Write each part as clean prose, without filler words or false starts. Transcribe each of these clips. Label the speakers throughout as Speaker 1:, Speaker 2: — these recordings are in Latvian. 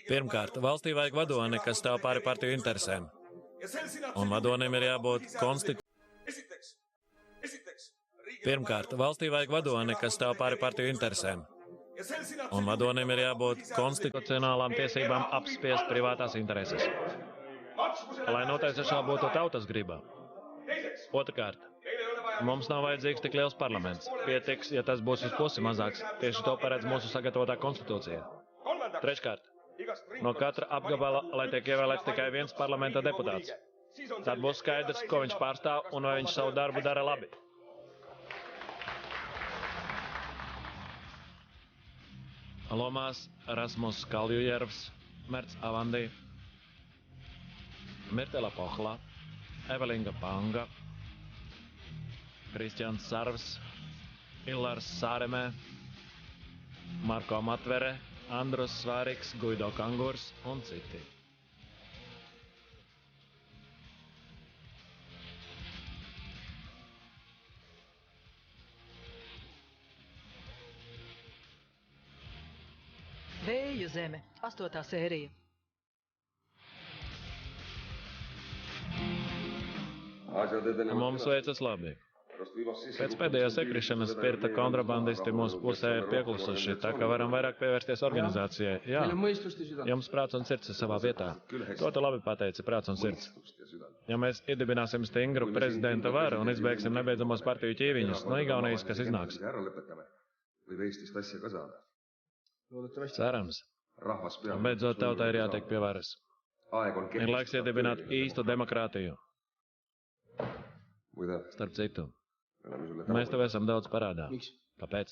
Speaker 1: Pirmkārt, valstī vajag vadoni, kas stāv pāri partiju interesēm. Un vadonim ir jābūt Pirmkārt, valstī vajag vadoni, kas stāv pāri partiju interesēm. Un vadonim ir jābūt konstitucionālām tiesībām apspiest privātās intereses. Lai noteicešā būtu tautas gribā. Otrkārt, mums nav vajadzīgs tik liels parlaments. Pietiks, ja tas būs uz pusi mazāks. Tieši to paredz mūsu sagatavotā konstitūcija. Treškārt, no katra apgabala, lai tiek ievēlēts tikai viens parlamenta deputāts. Tad būs skaidrs, ko viņš pārstāv un vai viņš savu darbu dara labi. Lomās Rasmus Kaljujärvs, Merts Avandi, Mirtela Pohla, Evelinga Panga, Kristians Sarvs, Illars Sāremē, Marko Matvere, Andrus Svāriks, Guido Kangurs un citi.
Speaker 2: Vēju zeme, 8. sērija.
Speaker 1: Mums veicas labi. Pēc pēdējās ekrišanas spirta kontrabandisti mūsu pusē ir pieklusuši, tā ka varam vairāk pievērsties organizācijai. Jā, jums prāts un sirds ir savā vietā. To tu labi pateici, prāts un sirds. Ja mēs iedibināsim stingru prezidenta varu un izbeigsim nebeidzamos partiju ķīviņus, no Igaunijas, kas iznāks? Cerams. Un beidzot tautai ir jātiek pie varas. Ir laiks iedibināt īstu demokrātiju. Starp citu, mēs tev esam daudz parādā. Kāpēc?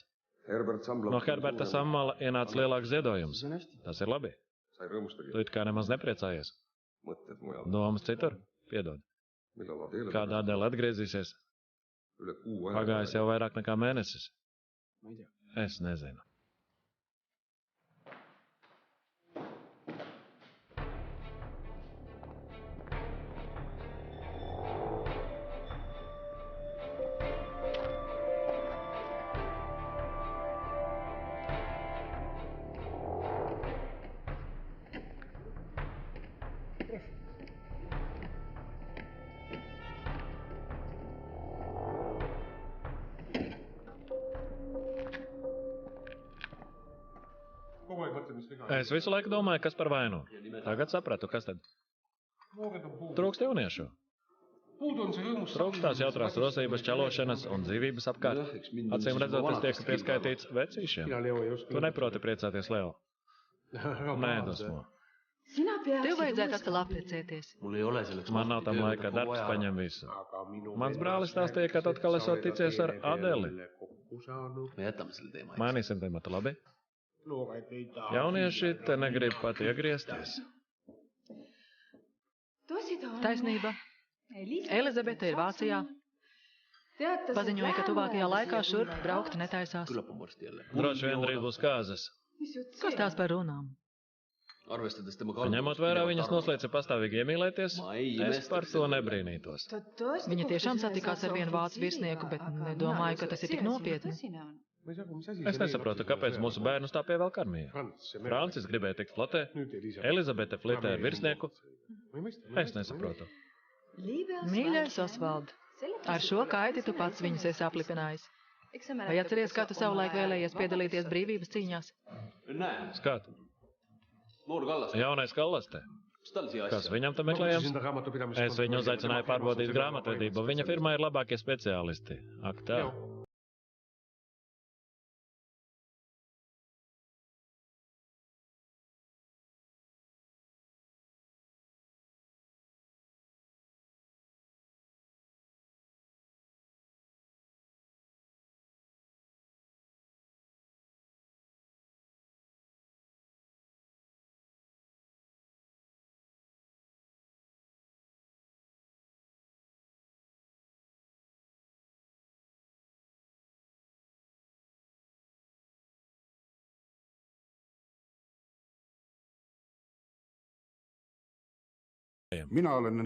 Speaker 1: No Herberta Sammala ienāca lielāks ziedojums. Tas ir labi. Tu it kā nemaz nepriecājies. Domas citur? Piedod. Kādā dēļ atgriezīsies? Pagājis jau vairāk nekā mēnesis. Es nezinu. Es visu laiku domāju, kas par vainu. Tagad sapratu, kas tad? Trūkst jauniešu. Trūkst tās jautrās rosības, čalošanas un dzīvības apkārt. Acīm redzot, es tieku pieskaitīts vecīšiem. Tu neproti priecāties, Leo. Nē, dusmo.
Speaker 2: Tev vajadzētu atkal apprecēties.
Speaker 1: Man nav tam laika, darbs paņem visu. Mans brālis stāstīja, ka atkal esot ticies ar Adeli. Mainīsim tematu, labi? Jaunieši te negrib pat iegriezties.
Speaker 2: Taisnība. Elizabete ir Vācijā. Paziņoja, ka tuvākajā laikā šurp braukt netaisās.
Speaker 1: Droši vien drīz būs kāzas.
Speaker 2: Kas tās par runām?
Speaker 1: Ņemot vērā viņas noslēdza pastāvīgi iemīlēties, es par to nebrīnītos.
Speaker 2: Viņa tiešām satikās ar vienu vācu virsnieku, bet nedomāju, ka tas ir tik nopietni.
Speaker 1: Es nesaprotu, kāpēc mūsu bērnus tā pievelk armijā. Francis gribēja tikt flotē, Elizabete flirtē ar virsnieku. Es nesaprotu.
Speaker 2: Mīļais Osvald, ar šo kaiti tu pats viņus esi aplipinājis. Vai atceries, kā tu savulaik vēlējies piedalīties brīvības cīņās?
Speaker 1: Skat. Jaunais Kallaste. Kas viņam tam meklējams? Es viņu uzaicināju pārbaudīt grāmatvedību. Viņa firmā ir labākie speciālisti. Ak tā.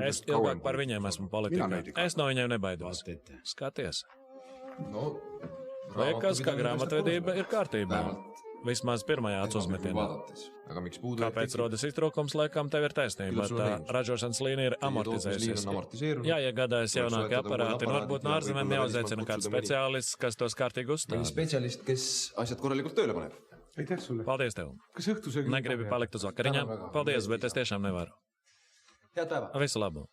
Speaker 1: Es ilgāk par viņiem esmu politikā. Es no viņiem nebaidos. Skaties. Liekas, ka grāmatvedība ir kārtībā. Vismaz pirmajā acu uzmetienā. Kāpēc rodas iztrūkums, laikam tev ir taisnība, bet ražošanas līnija ir amortizējusies. Jāiegādājas jaunākie aparāti, un varbūt no ārzemēm jāuzaicina kāds speciālists, kas tos kārtīgi uzstāda.
Speaker 3: Spetsialist, kes asjad korralikult tööle paneb.
Speaker 1: Paldies tev. Negribi palikt uz vakariņām? Paldies, bet es tiešām nevaru.
Speaker 3: Head päeva.
Speaker 1: Visu labu.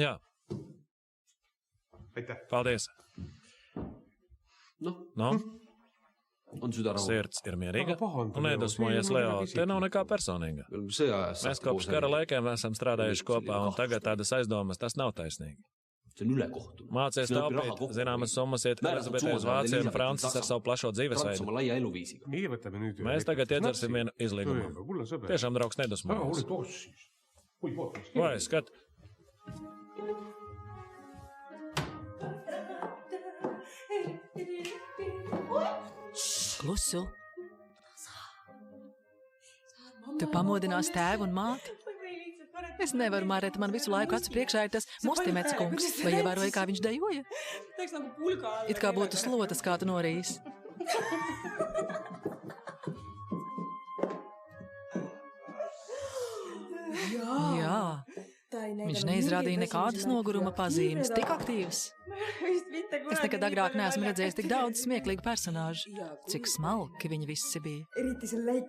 Speaker 1: Jā. Paldies. No? Sirds ir mierīga un nedusmojies, Leo. Te nav nekā personīga. Mēs kopš kara laikiem esam strādājuši kopā, un tagad tādas aizdomas, tas nav taisnīgi. Mācies taupīt, zināmas summas iet Elizabetē uz Vāciju un Francis ar savu plašo dzīvesveidu. Mēs tagad iedzersim vienu izlīgumu. Tiešām draugs nedusmojies. Vai, skat.
Speaker 2: Klusu. Tu pamodinās tēvu un māti? Es nevaru, Mareta, man visu laiku acu priekšā ir tas Mustimets kungs. Vai ievēroja, kā viņš dejoja? It kā būtu slotas, kā tu norījis. Jā. Viņš neizrādīja nekādas noguruma pazīmes, tik aktīvs. Es nekad agrāk neesmu redzējis tik daudz smieklīgu personāžu. Cik smalki viņi visi bija.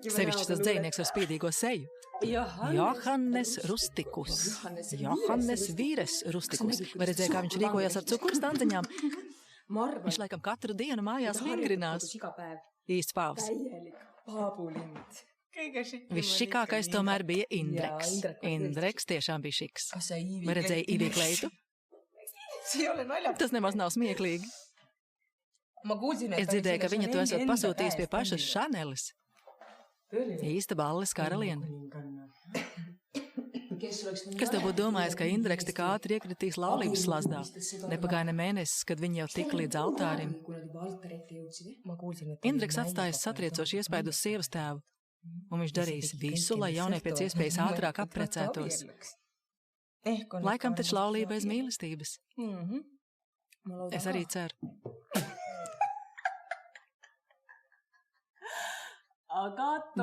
Speaker 2: Sevišķi tas dzejnieks ar spīdīgo seju. Johannes Rustikus. Johannes Vīres Rustikus. Vai redzēja, kā viņš rīkojās ar cukurstandziņām? Viņš laikam katru dienu mājās vingrinās. Īsts pāvs. Visšikākais tomēr bija Indreks. Indreks tiešām bija šiks. Vai redzēja Ivī Kleitu? Tas nemaz nav smieklīgi. Es dzirdēju, ka viņa to esot pasūtījis pie pašas Šanelis. Īsta balles karaliene. Kas tev būtu domājis, ka Indreks tik ātri iekritīs laulības slazdā? Nepagāja ne mēnesis, kad viņi jau tika līdz altārim. Indreks atstājas satriecoši iespaidu uz sievas tēvu, un viņš darīs visu, lai jaunie pēc iespējas ātrāk apprecētos. Laikam taču laulība bez mīlestības. Es arī ceru.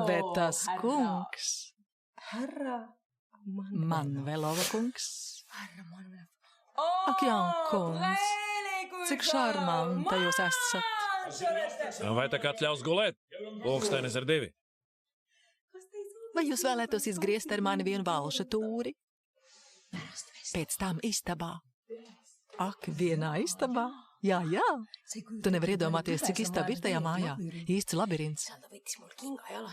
Speaker 2: Bet tas kungs, Manuelova kungs, ak jā, kungs, cik šarmanta jūs esat.
Speaker 1: Vai tā kā atļaus gulēt? Pulkstenis ir 2.
Speaker 2: Vai jūs vēlētos izgriezt ar mani vienu valša tūri? Pēc tam istabā. Ak, vienā istabā? Jā, jā. Tu nevar iedomāties, cik istaba ir tajā mājā. Īsts labirints.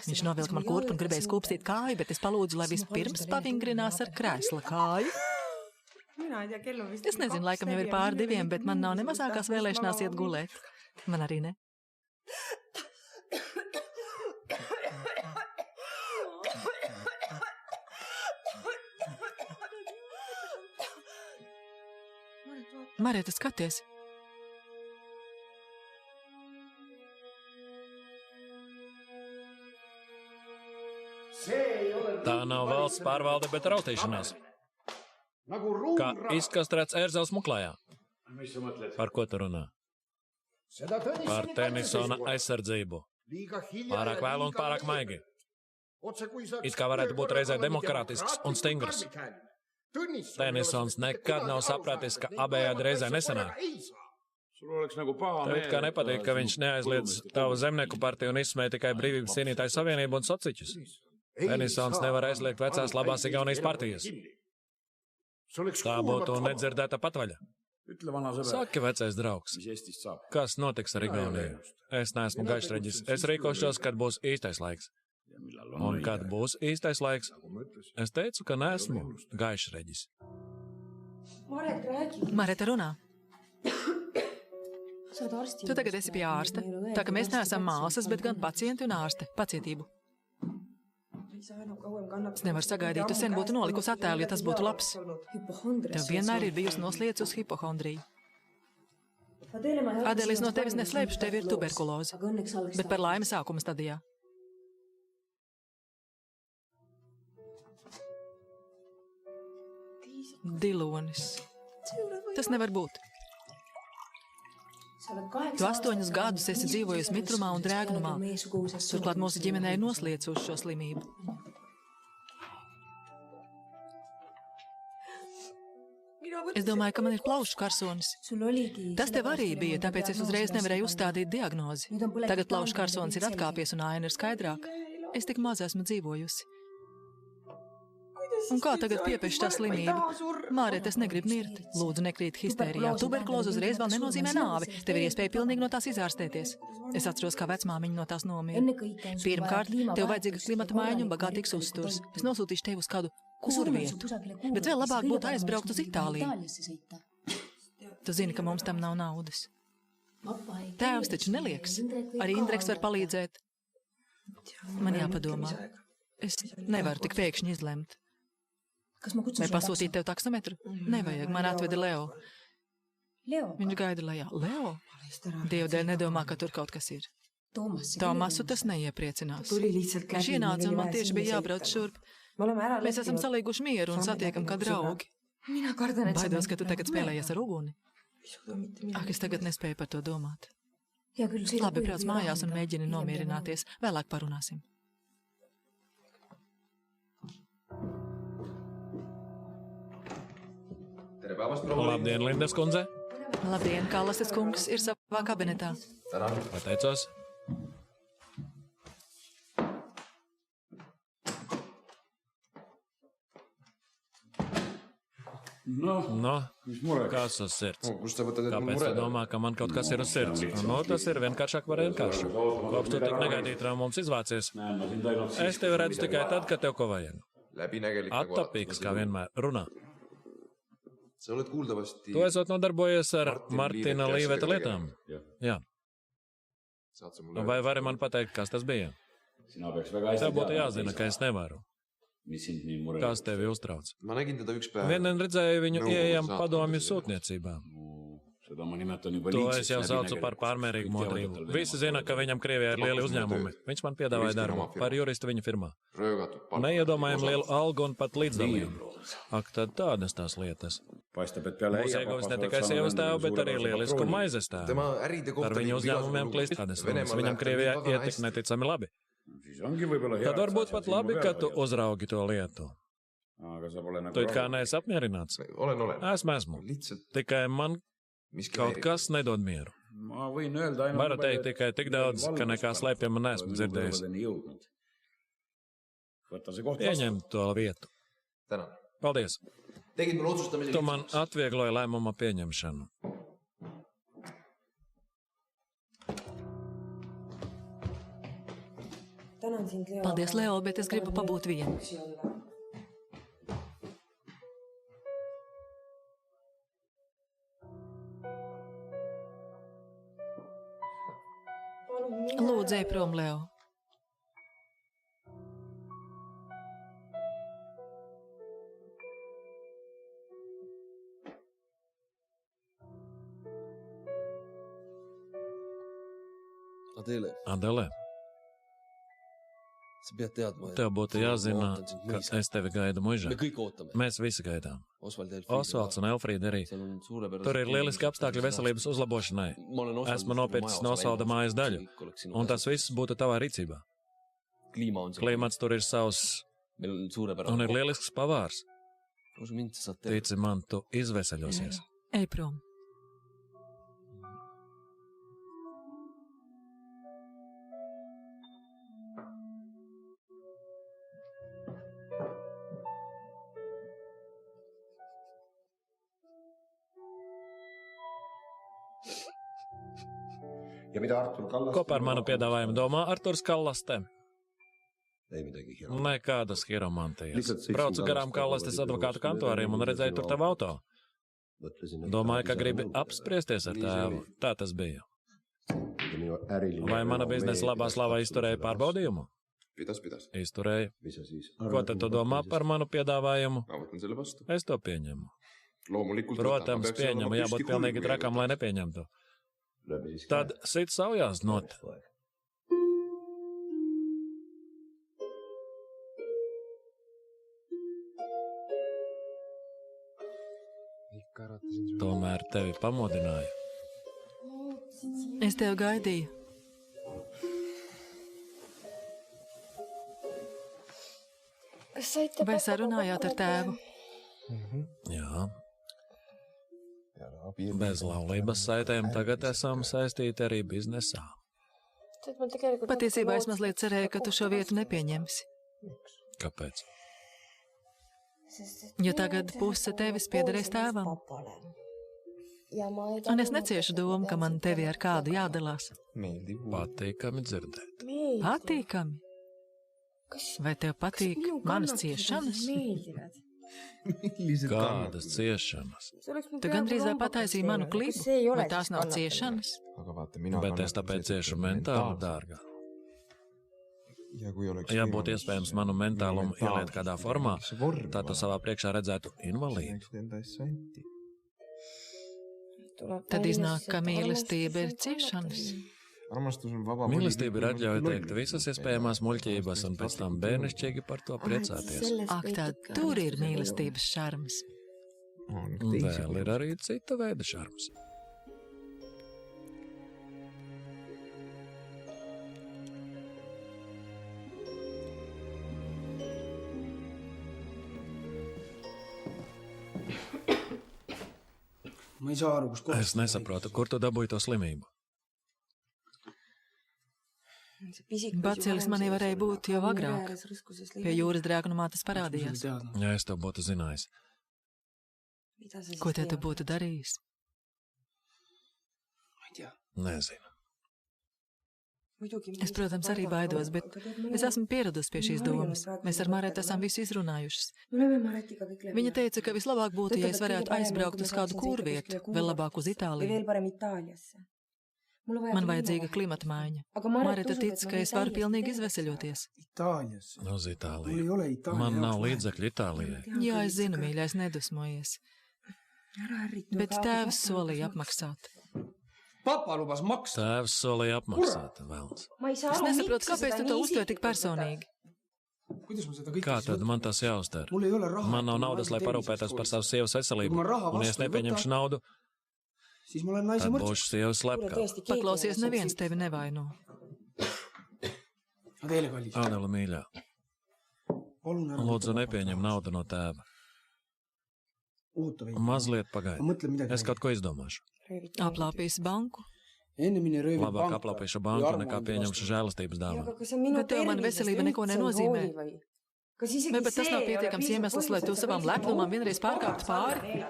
Speaker 2: Viņš novilka man kurpu un gribēja skūpstīt kāju, bet es palūdzu, lai vispirms pavingrinās ar krēsla kāju. Es nezinu, laikam jau ir pār 2, bet man nav ne mazākās vēlēšanās iet gulēt. Man arī ne. Marēta, skaties.
Speaker 1: Tā nav valsts pārvalde, bet rautīšanās. Kā izkastrēts ērzels muklājā. Par ko tu runā? Par Tenisona aizsardzību. Pārāk vēlu un pārāk maigi. It kā varētu būt reizē demokrātisks un stingrs. Tenisons nekad nav sapratis, ka abējādi reizē nesanāk. Tev it kā nepatīk, ka viņš neaizliedz tavu zemnieku partiju un izsmēja tikai Brīvības cīnītāju savienību un sociķus. Tenisons nevar aizliegt vecās labās Igaunijas partijas. Tā būtu nedzirdēta patvaļa. Saki, vecais draugs, kas notiks ar Igauniju? Es neesmu gaišreģis. Es rīkošos, kad būs īstais laiks. Un kad būs īstais laiks? Es teicu, ka neesmu gaišreģis.
Speaker 2: Marēta runā. Tu tagad esi pie ārsta. Tā ka mēs neesam māsas, bet gan pacienti un ārste. Pacietību. Es nevaru sagaidīt, tu sen būtu nolikusi attēlu, ja tas būtu labs. Tev vienmēr ir bijusi nosliecis uz hipohondriju. Adēlis, no tevis neslēpšu, tev ir tuberkuloze, bet par laimi sākuma stadijā. Dilonis. Tas nevar būt. Tu 8 gadus esi dzīvojusi mitrumā un drēgnumā. Turklāt mūsu ģimenei nosliecuši šo slimību. Es domāju, ka man ir plaušu karsonis. Tas tev arī bija, tāpēc es uzreiz nevarēju uzstādīt diagnozi. Tagad plaušu karsonis ir atkāpies un aina ir skaidrāka. Es tik maz esmu dzīvojusi. Un kā tagad piepešs tā slimība? Māret, es negribu mirt. Lūdzu, nekrīt histērijā. Tuberkuloze uzreiz vēl nenozīmē nāvi. Tev ir iespēja pilnīgi no tās izārstēties. Es atceros, kā vecmāmiņa no tās nomira. Pirmkārt, tev vajadzīga klimata maiņa un bagātīgs uzturs. Es nosūtīšu tevi uz kādu kurvietu. Bet vēl labāk būtu aizbraukt uz Itāliju. Tu zini, ka mums tam nav naudas. Tēvs taču nelieks. Arī Indreks var palīdzēt. Man jāpadomā. Es nevaru tik pēkšņi izlemt. Vai pasūtīt tev taksometru? Nevajag, man atveda Leo. Viņš gaida lejā. Leo? Dievdēļ nedomā, ka tur kaut kas ir. Tomasu tas neiepriecinās. Viņš ienāca un man tieši bija jābrauc šurp. Mēs esam salīguši mieru un satiekam kā draugi. Baidos, ka tu tagad spēlējies ar uguni. Ak, es tagad nespēju par to domāt. Labi, brauc mājās un mēģini nomierināties. Vēlāk parunāsim.
Speaker 1: Labdien, Lindas kundze.
Speaker 2: Labdien, Kallases kungs ir savā kabinetā.
Speaker 1: Pateicos. No, kas uz sirds? Kāpēc tu domā, ka man kaut kas ir uz sirds? No, tas ir vienkāršāk par vienkāršu. Kopš tu tik negaidīt no mums izvācies. Es tevi redzu tikai tad, kad tev ko vajag. Attapīgs, kā vienmēr, runā. Tu esot nodarbojies ar Martina Līveta lietām? Jā. Vai vari man pateikt, kas tas bija? Tev būtu jāzina, ka es nevaru. Kas tevi uztrauc? Vienien redzēju viņu ieejam padomju sūtniecībā. To es jau saucu par pārmērīgu modrību. Visi zina, ka viņam Krievijā ir lieli uzņēmumi. Viņš man piedāvāja darbu par juristu viņa firmā. Neiedomājam lielu algu un pat līdzdalību. Ak, tad tādas tās lietas. Mūs ieguvis ne tikai sievas tēvu, bet arī lielisku maizes tēvu. Ar viņu uzņēmumiem klīst tādas runas. Viņam Krievijā ietik neticami labi. Tad varbūt pat labi, ka tu uzraugi to lietu. Tu it kā neesi apmierināts? Esmu. Tikai man kaut kas nedod mieru. Varu teikt tikai tik daudz, ka nekā slēpjama neesmu dzirdējis. Pieņem to vietu. Paldies. Tu man atviegloji lēmuma pieņemšanu.
Speaker 2: Paldies, Leo, bet es gribu pabūt vienu. Lūdzu, ej prom, Leo.
Speaker 1: Adele, tev būtu jāzina, ka es tevi gaidu mužā. Mēs visi gaidām. Osvalds un Elfrīda arī. Tur ir lieliski apstākļi veselības uzlabošanai. Esmu nopircis no Osvalda mājas daļu, un tas viss būtu tavā rīcībā. Klimats tur ir savs, un ir lielisks pavārs. Tici man, tu izveseļosies.
Speaker 2: Ej prom.
Speaker 1: Ko par manu piedāvājumu domā Arturs Kallaste? Nekādas hieromantijas. Braucu garām Kallastes advokātu kantoriem un redzēju tur tavu auto. Domāju, ka gribi apspriesties ar tēvu. Tā tas bija. Vai mana biznesa labā slavā izturēja pārbaudījumu? Izturēja. Ko tad tu domā par manu piedāvājumu? Es to pieņemu. Protams, pieņemu, jābūt pilnīgi trakam, lai nepieņemtu. Tad sit saujās not. Tomēr tevi pamodināja.
Speaker 2: Es tev gaidīju. Vai sarunājāt ar tēvu?
Speaker 1: Jā. Bez laulības saitēm tagad esam saistīti arī biznesā.
Speaker 2: Patiesībā es mazliet cerēju, ka tu šo vietu nepieņemsi.
Speaker 1: Kāpēc?
Speaker 2: Jo tagad puse tevis piederēs tēvam. Un es neciešu domu, ka man tevi ar kādu jādalās.
Speaker 1: Patīkami dzirdēt.
Speaker 2: Patīkami? Vai tev patīk manas ciešanas?
Speaker 1: Kādas ciešanas?
Speaker 2: Tu gandrīz vai pataisīji manu klipu, vai tās nav ciešanas?
Speaker 1: Bet es tāpēc ciešu mentāli, dārgā. Ja būtu iespējams manu mentālumu ieliet kādā formā, tad tu savā priekšā redzētu invalīdu.
Speaker 2: Tad iznāk, ka mīlestība ir ciešanas.
Speaker 1: Mīlestība ir atļauja teikt visas iespējamās muļķības un pēc tam bērnišķīgi par to priecāties.
Speaker 2: Ak, tad tur ir mīlestības šarms.
Speaker 1: Vēl ir arī cita veida šarms. Es nesaprotu, kur tu dabūji to slimību.
Speaker 2: Bacilis manī varēja būt jau agrāk. Pie jūras drēgnumā tas parādījās.
Speaker 1: Ja es to būtu zinājis.
Speaker 2: Ko te tu būtu darījis?
Speaker 1: Nezinu.
Speaker 2: Es, protams, arī baidos, bet es esmu pieradusi pie šīs domas. Mēs ar Maretu esam visu izrunājušas. Viņa teica, ka vislabāk būtu, ja es varētu aizbraukt uz kādu kūrvietu, vēl labāk uz Itāliju. Man vajadzīga klimata maiņa. Mareta tic, ka es varu pilnīgi izveseļoties.
Speaker 1: Uz Itāliju. Man nav līdzekļu Itālijai.
Speaker 2: Jā, es zinu, mīļais, nedusmojies. Bet tēvs solīja apmaksāt.
Speaker 1: Tēvs solīja apmaksāt, velns.
Speaker 2: Es nesaprotu, kāpēc tu to uztver tik personīgi.
Speaker 1: Kā tad man tas jāuztver? Man nav naudas, lai parūpētos par savu sievas veselību. Un ja es nepieņemšu naudu, tad būšu sievas slepkā.
Speaker 2: Paklausies, neviens tevi nevaino.
Speaker 1: Anela mīļā, lūdzu nepieņem naudu no tēva. Mazliet pagaidi. Es kaut ko izdomāšu.
Speaker 2: Aplāpīsi banku?
Speaker 1: Labāk aplaupīšu banku, nekā pieņemšu žēlastības dāvanu.
Speaker 2: Bet tev man veselība neko nenozīmē. Bet tas nav pietiekams iemesls, lai tu savām lepnumām vienreiz pārkāptu pāri.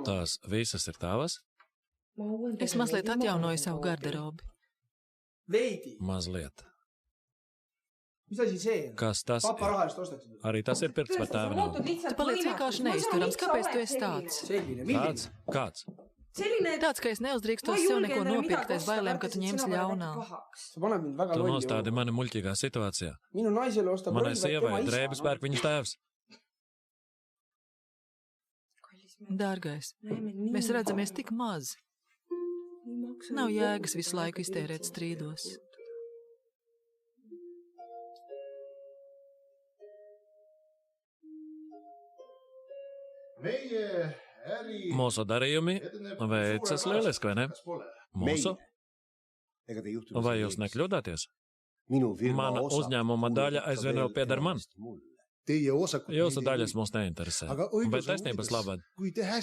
Speaker 1: Tās visas ir tavas?
Speaker 2: Es mazliet atjaunoju savu garderobi.
Speaker 1: Mazliet. Kas tas ir? Arī tas ir pirkts par tēva naudu.
Speaker 2: Tu paliec vienkārši neizturams. Kāpēc tu esi tāds?
Speaker 1: Tāds? Kāds?
Speaker 2: Tāds, ka es neuzdrīkstos sev neko nopirkt, aiz bailēm, ka tu ņemsi ļaunā.
Speaker 1: Tu nostādi mani muļķīgā situācijā. Manai sievai drēbes pērk viņas tēvs.
Speaker 2: Dārgais, mēs redzamies tik maz. Nav jēgas visu laiku iztērēt strīdos.
Speaker 1: Mūsu darījumi veicas lieliski, vai ne? Mūsu? Vai jūs nekļūdāties? Mana uzņēmuma daļa aizvien vēl pieder man. Jūsu daļas mūs neinteresē. Bet taisnības labad.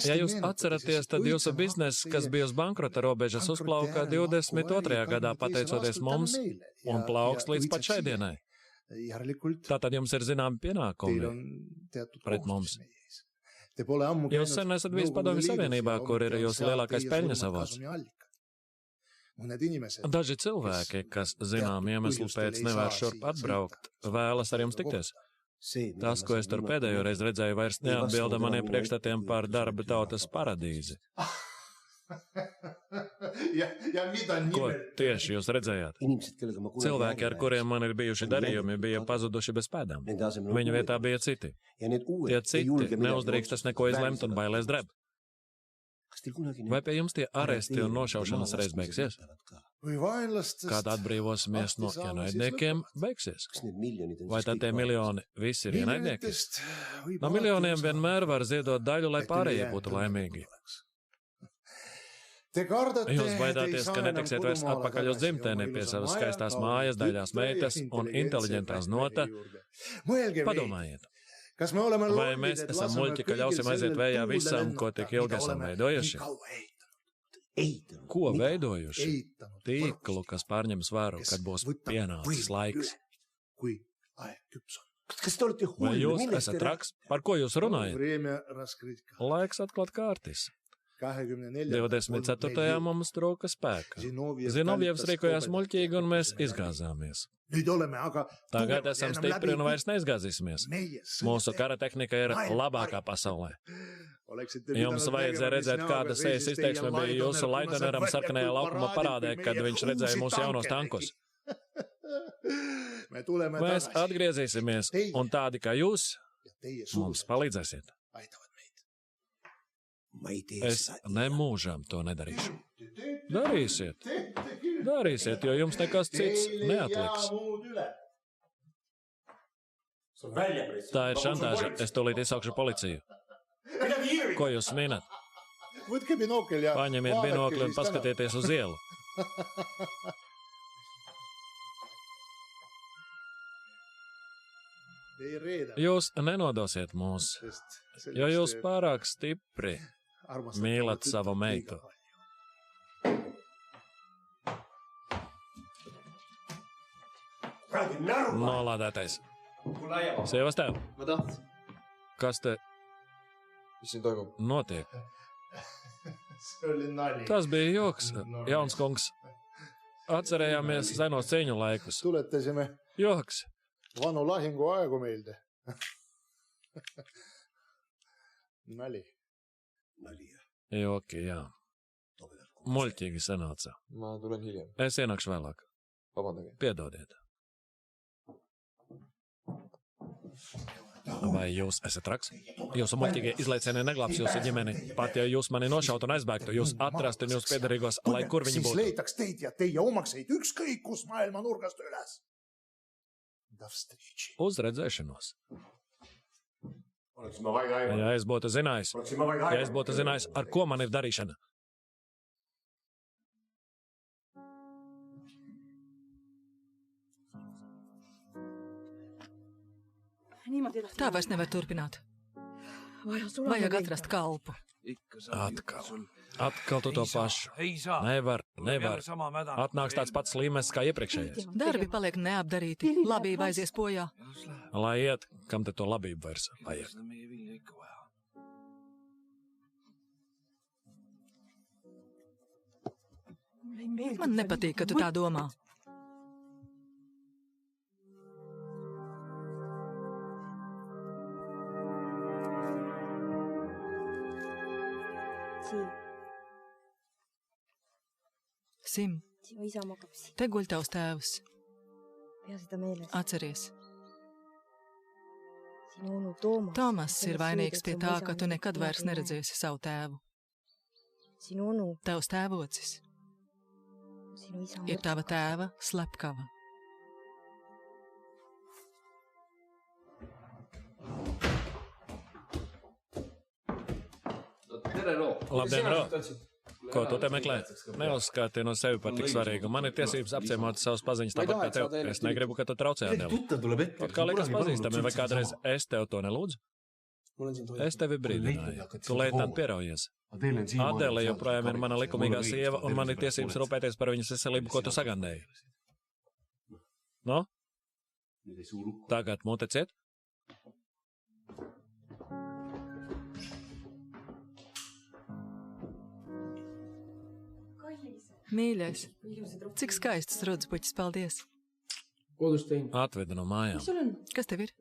Speaker 1: Ja jūs atceraties, tad jūsu bizness, kas bija uz bankrota robežas, uzplauka 22. gadā pateicoties mums un plaukst līdz pat šai dienai. Tātad jums ir zināmi pienākumi pret mums. Jūs sen esat bijis Padomju Savienībā, kur ir jūsu lielākais peļņas avots. Daži cilvēki, kas zinām iemeslu pēc nevar šurp atbraukt, vēlas ar jums tikties. Tas, ko es tur pēdējo reizi redzēju, vairs neatbilda maniem priekšstatiem par darba tautas paradīzi. Ko tieši jūs redzējāt? Cilvēki, ar kuriem man ir bijuši darījumi, bija pazuduši bez pēdām. Viņu vietā bija citi. Tie citi neuzdrīkstas neko izlemt un bailēs dreb. Vai pie jums tie aresti un nošaušanas reiz beigsies? Kad atbrīvosimies no ienaidniekiem, beigsies. Vai tad tie miljoni visi ir ienaidnieki? No miljoniem vienmēr var ziedot daļu, lai pārējie būtu laimīgi. Jūs baidāties, ka netiksiet vairs atpakaļ uz dzimteni pie savas skaistās mājas, daļās meitas un inteliģentās nota. Padomājiet. Vai mēs esam muļķi, ka ļausim aiziet vējā visam, ko tik ilgi esam veidojuši? Ko veidojuši? Tīklu, kas pārņems varu, kad būs pienācis laiks. Vai jūs esat traks? Par ko jūs runājat? Laiks atklāt kārtis. 24. mums trūka spēka. Zinovjevs rīkojās muļķīgi un mēs izgāzāmies. Tagad esam stipri un vairs neizgāzīsimies. Mūsu kara tehnika ir labākā pasaulē. Jums vajadzēja redzēt, kāda sejas izteiksme bija jūsu Laideneram sarkanajā laukuma parādē, kad viņš redzēja mūsu jaunos tankus. Mēs atgriezīsimies, un tādi kā jūs mums palīdzēsiet. Es nemūžam to nedarīšu. Darīsiet, jo jums nekas cits neatliks. Tā ir šantāža. Es tūlīt izsaukšu policiju. Ko jūs minat? Paņemiet binokli un paskatieties uz ielu. Jūs nenodosiet mūs, jo jūs pārāk stipri mīlat savu meitu. Nolādētais. Sievas tev. Kas te notiek? Tas bija joks, jauns kungs. Atcerējāmies senos cīņu laikus. Joks.
Speaker 4: Vanu lahingu aegu meelde. Nali.
Speaker 1: Joki, jā. Muļķīgi sanāca. Es ienākšu vēlāk. Piedodiet. Vai jūs esat traks? Jūsu muļķīgie izlaicieni neglābs jūsu ģimeni. Pat ja jūs mani nošautu un aizbēgtu, jūs atrastu un jūs piedarīgos, lai kur viņi būtu.
Speaker 4: Siis leitaks teid ja teie omakseid ükskõik kus maailma nurgast üles.
Speaker 1: Uz redzēšanos. Ja es būtu zinājis, ar ko man ir darīšana.
Speaker 2: Tā vairs nevar turpināt. Vajag atrast kalpu.
Speaker 1: Atkal tu to pašu. Nevar. Atnāks tāds pats līmenis kā iepriekšējais.
Speaker 2: Darbi paliek neapdarīti. Labība aizies bojā.
Speaker 1: Lai iet, kam te to labību vairs vajag.
Speaker 2: Man nepatīk, ka tu tā domā. Sim, te guļ tavs tēvs. Atceries. Tomas ir vainīgs pie tā, ka tu nekad vairs neredzēsi savu tēvu. Tavs tēvocis ir tava tēva slepkava.
Speaker 1: Labdien, Ro! Ko tu te meklē? Neuzskati no sevi par tik svarīgu. Man ir tiesības apciemot savus paziņas tāpat kā tev. Es negribu, ka tu traucē Adeli. Kaut kā liekas pazīstami, vai kādreiz es tev to nelūdzu? Es tevi brīdināju. Tu leitināt pieraujies. Adele joprojām ir mana likumīgā sieva, un man ir tiesības rūpēties par viņas veselību, ko tu sagandēji. No? Tagad mute ciet?
Speaker 2: Mīļais, cik skaistas rodas puķis, paldies.
Speaker 1: Atveda no mājām.
Speaker 2: Kas tev ir?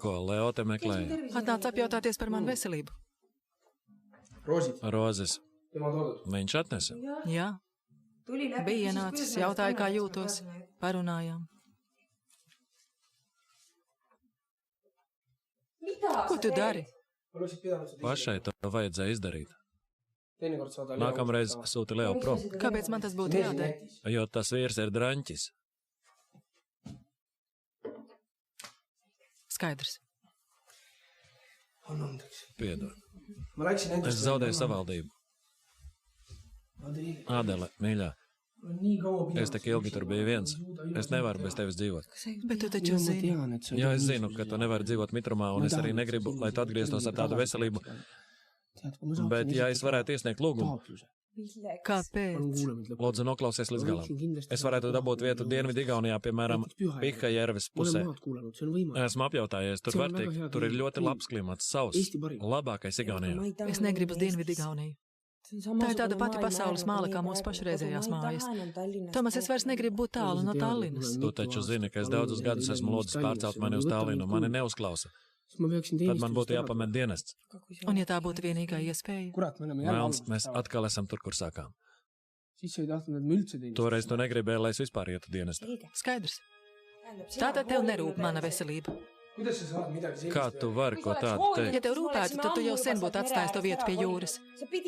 Speaker 1: Ko Leo te meklēja?
Speaker 2: Atnāc apjautāties par manu veselību.
Speaker 1: Rozes. Viņš atnesa?
Speaker 2: Jā. Bija ienācis, jautāja, kā jūtos. Parunājām. Ko tu dari?
Speaker 1: Pašai to vajadzēja izdarīt. Nākamreiz sūti Leo prom,
Speaker 2: Kāpēc man tas būtu jādara?
Speaker 1: jo tas vīrs ir draņķis.
Speaker 2: Skaidrs.
Speaker 1: Piedod. Es zaudēju savaldību. Ādele, mīļā, es tik ilgi tur biju viens. Es nevaru bez tevis dzīvot.
Speaker 2: Bet tu taču zini.
Speaker 1: Jā, es zinu, ka tu nevari dzīvot mitrumā, un es arī negribu, lai tu atgrieztos ar tādu veselību. Bet, ja es varētu iesniegt lūgumu,
Speaker 2: Kāpēc?
Speaker 1: lūdzu noklausies līdz galam. Es varētu dabūt vietu Dienvidu Igaunijā, piemēram, Pihajärves pusē. Esmu apjautājies, tur var tikt, tur ir ļoti labs klimats, sauss, labākais Igaunijā.
Speaker 2: Es negribu uz Dienvidu Igauniju. Tā ir tāda pati pasaules māla kā mūsu pašreizējās mājas. Tomas, es vairs negribu būt tālu no Tallinas.
Speaker 1: Tu taču zini, ka es daudzus gadus esmu lūdzis pārcelt mani uz Tallinu, mani neuzklausa. Tad man būtu jāpamet dienests.
Speaker 2: Un ja tā būtu vienīgā iespēja?
Speaker 1: Vēlns, mēs atkal esam tur, kur sākām. Toreiz tu negribēji, lai es vispār ietu dienestā.
Speaker 2: Skaidrs. Tātad tev nerūp mana veselība.
Speaker 1: Kā tu vari ko tādu
Speaker 2: Ja
Speaker 1: teikt?
Speaker 2: tev rūpētu, tad tu jau sen būtu atstājis to vietu pie jūras.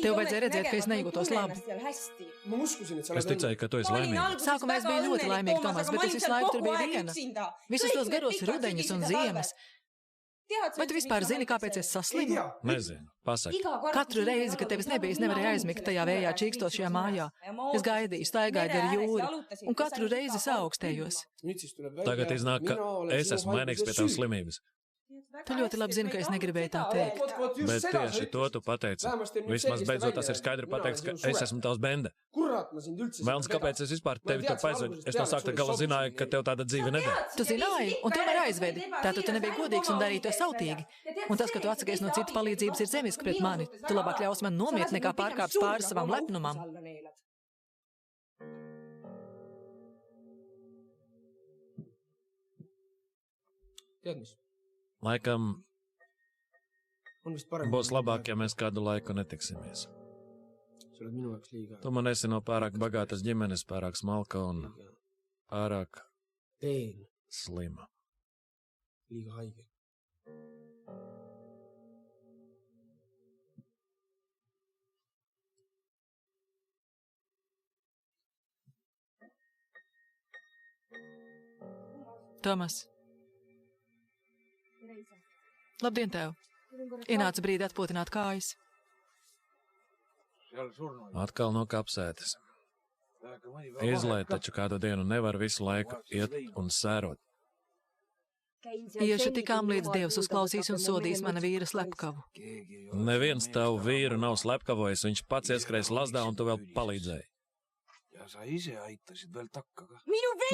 Speaker 2: Tev vajadzēja redzēt, ka es nejūtos labi.
Speaker 1: Es ticēju, ka tu esi laimīga.
Speaker 2: Sākumā es biju ļoti laimīga, Tomas, bet es visu laiku tur biju viena. Visus tos garos rudeņus un ziemas. Vai tu vispār zini, kāpēc es saslimu?
Speaker 1: Nezinu, pasaki.
Speaker 2: Katru reizi, kad tevis nebija, es nevarēju aizmigt tajā vējā čīkstošajā mājā. Es gaidīju, staigāju gar jūru, un katru reizi saaugstējos.
Speaker 1: Tagad iznāk, ka es esmu vainīgs pie tavas slimības.
Speaker 2: Tu ļoti labi zini, ka es negribēju tā teikt.
Speaker 1: Bet tieši to tu pateici. Vismaz beidzot tas ir skaidri pateikts, ka es esmu tavs bende. Vēlns, kāpēc es vispār tevi tur aizvedu? Es no sākta gala zināju, ka tev tāda dzīve nedara.
Speaker 2: Tu zināji, un tomēr aizvedi. Tātad tu nebija godīgs un darīji to sautīgi. Un tas, ka tu atsakies no citu palīdzības, ir zemiski pret mani. Tu labāk ļaus man nomiet, nekā pārkāps pāri savam lepnumam.
Speaker 1: Laikam būs labāk, ja mēs kādu laiku netiksimies. Tu man esi no pārāk bagātas ģimenes, pārāk smalka un pārāk slima.
Speaker 2: Tomas. Labdien tev. Ienāca brīdi atpūtināt kājas.
Speaker 1: Atkal no kapsētas. Izlaid taču kādu dienu nevar visu laiku iet un sērot.
Speaker 2: Iešu tikām līdz Dievs uzklausīs un sodīs mana vīra slepkavu.
Speaker 1: Neviens tavu vīru nav slepkavojis, viņš pats ieskrējis lazdā un tu vēl palīdzēji.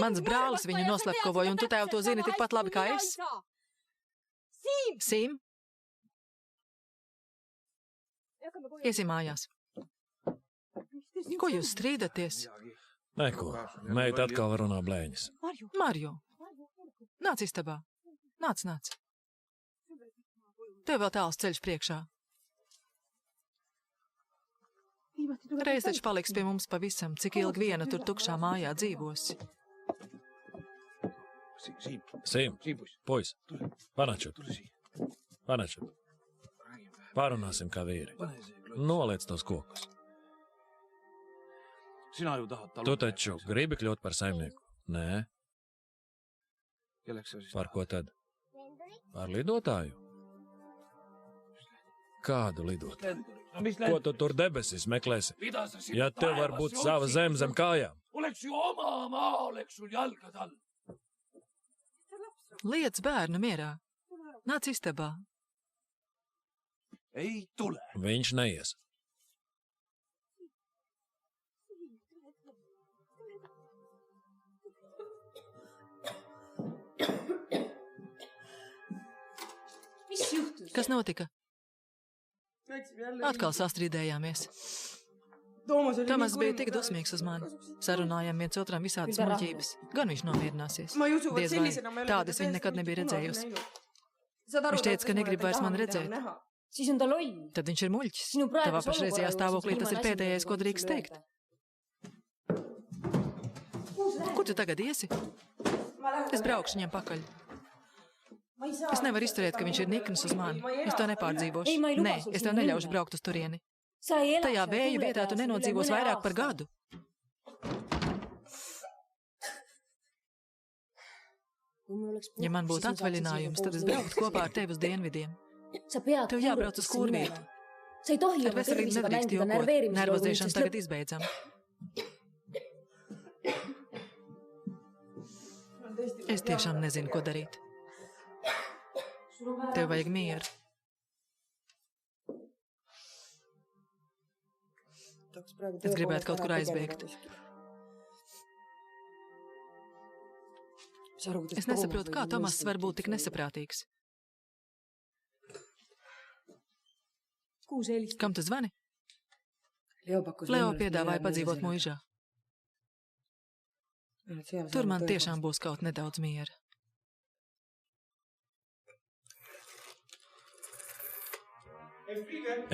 Speaker 2: Mans brālis viņu noslepkavoja, un tu tev to zini tikpat labi kā es. Sim? Iesim mājās. Ko jūs strīdaties?
Speaker 1: Neko, meita atkal runā blēņas.
Speaker 2: Marjo, nāc istabā. Nāc, nāc. Tev vēl tāls ceļš priekšā. Reiz taču paliks pie mums pavisam, cik ilgi viena tur tukšā mājā dzīvosi.
Speaker 1: Sim, puis, panačut. Pārunāsim kā vīri. Noliec tos kokus. Tu taču gribi kļūt par saimnieku? Nē. Par ko tad? Par lidotāju? Kādu lidotāju? Ko tu tur debesis meklēsi? Ja tev var būt sava zem zem kājām.
Speaker 2: Liec bērnu mierā. Nāc istabā.
Speaker 1: Viņš neies. Kas notika? Atkal sastrīdējāmies. Tomas bija tik dusmīgs uz mani. Sarunājām viens otram visādas muļķības. Gan viņš nomierināsies. Diez vai, tādas viņa nekad nebija redzējusi. Viņš teica, ka negrib vairs mani redzēt. Tad viņš ir muļķis. Tavā pašreizajā stāvoklī tas ir pēdējais, ko drīkst teikt. Kur tu tagad iesi? Es braukšu viņam pakaļ. Es nevaru izturēt, ka viņš ir nikns uz mani. Es to nepārdzīvošu. Nē, es tev neļaušu braukt uz turieni.
Speaker 2: Tajā vēju vietā tu nenodzīvos vairāk par gadu. Ja man būtu atvaļinājums, tad es brauktu kopā ar tevi uz dienvidiem. Tev jābrauc uz Kūrvietu. Ar veselību nedrīkst jokot. Nervozēšanas tagad izbeidzam. Es tiešām nezinu, ko darīt. Tev vajag mieru. Es gribētu kaut kur aizbēgt. Es nesaprotu, kā Tomass var būt tik nesaprātīgs. Kam tu zvani? Leo piedāvāja padzīvot muižā. Tur man tiešām būs kaut nedaudz miera.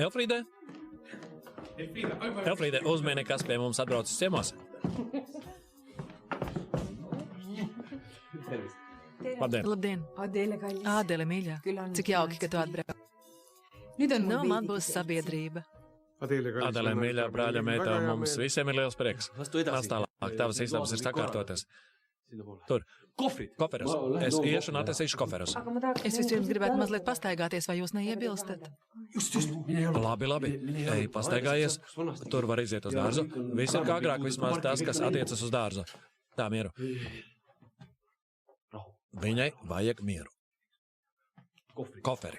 Speaker 1: Elfrīde? Elfrīde, uzmini, kas pie mums atbraucis ciemos. Labdien.
Speaker 2: Labdien. Ādele, mīļā. Cik jauki, ka tu atbrauc. Nu, man būs sabiedrība.
Speaker 1: Ādele, mīļā brāļa meitā, mums visiem ir liels prieks. Nāc tālāk, tavas istabas ir sakārtotas. Tur. Koferus. Es iešu un atnesīšu koferus.
Speaker 2: Es vispirms gribētu mazliet pastaigāties, vai jūs neiebilstat?
Speaker 1: Labi. Ej, pastaigājies. Tur var iziet uz dārzu. Viss ir kā agrāk, vismaz tas, kas attiecas uz dārzu. Tā, mieru. Viņai vajag mieru. Koferi.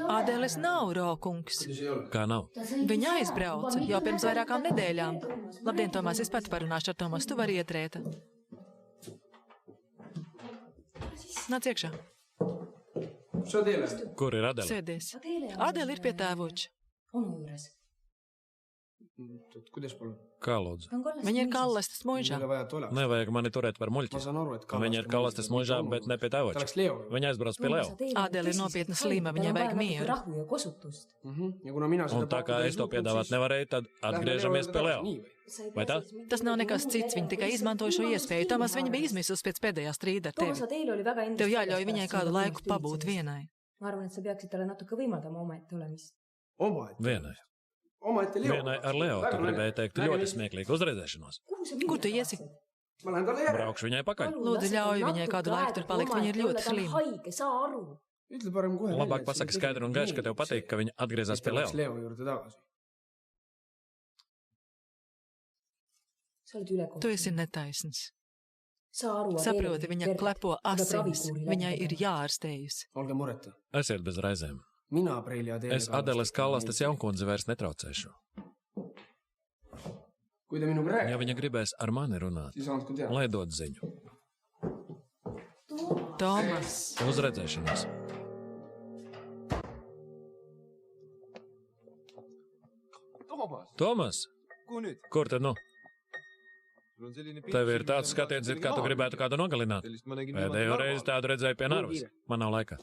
Speaker 2: Ādēles nav, Rokungs.
Speaker 1: Kā nav?
Speaker 2: Viņa aizbrauca jau pirms vairākām nedēļām. Labdien, Tomās, es pati parunāšu ar Tomas. Tu vari iet, Rēta. Nāc iekšā.
Speaker 1: Kur ir Adele?
Speaker 2: Sēdies. Ādēle ir pie tēvoča.
Speaker 1: Kā lūdzu?
Speaker 2: Viņa ir Kallastes muižā.
Speaker 1: Nevajag mani turēt par muļķi. Viņa ir Kallastes muižā, bet ne pie tēvoča. Viņa aizbrauc pie Leo.
Speaker 2: Ādēle ir nopietna slima, viņai vajag mieru.
Speaker 1: Un tā kā es to piedāvāt nevarēju, tad atgriežamies pie Leo. Vai tā?
Speaker 2: Tas nav nekas cits, viņa tikai izmantoja šo iespēju. Tomas, viņa bija izmisusi pēc pēdējā strīda ar tevi. Tev jāļauj viņai kādu laiku pabūt vienai.
Speaker 1: Vienai. Vienai ar Leo, tu gribēji teikt ļoti smieklīgu uzredzēšanos.
Speaker 2: Kur tu iesi?
Speaker 1: Braukšu viņai pakaļ.
Speaker 2: Lūdzu, ļauj viņai kādu laiku tur palikt, viņa ir ļoti slima.
Speaker 1: Labāk pasaki skaidri un gaiši, ka tev patīk, ka viņa atgriezās pie Leo.
Speaker 2: Tu esi netaisns. Saproti, viņa klepo asinis. Viņai ir jāārstējas.
Speaker 1: Esiet bez raizēm. Es Adeles Kallastes jaunkundzi vairs netraucēšu. Ja viņa gribēs ar mani runāt, lai dod ziņu.
Speaker 2: Tomas.
Speaker 1: Uzredzēšanos. Tomas? Kur tad nu? Tev ir tāds skatiens, kā tu gribētu kādu nogalināt. Pēdējo reizi tādu redzēju pie Narvas. Man nav laika.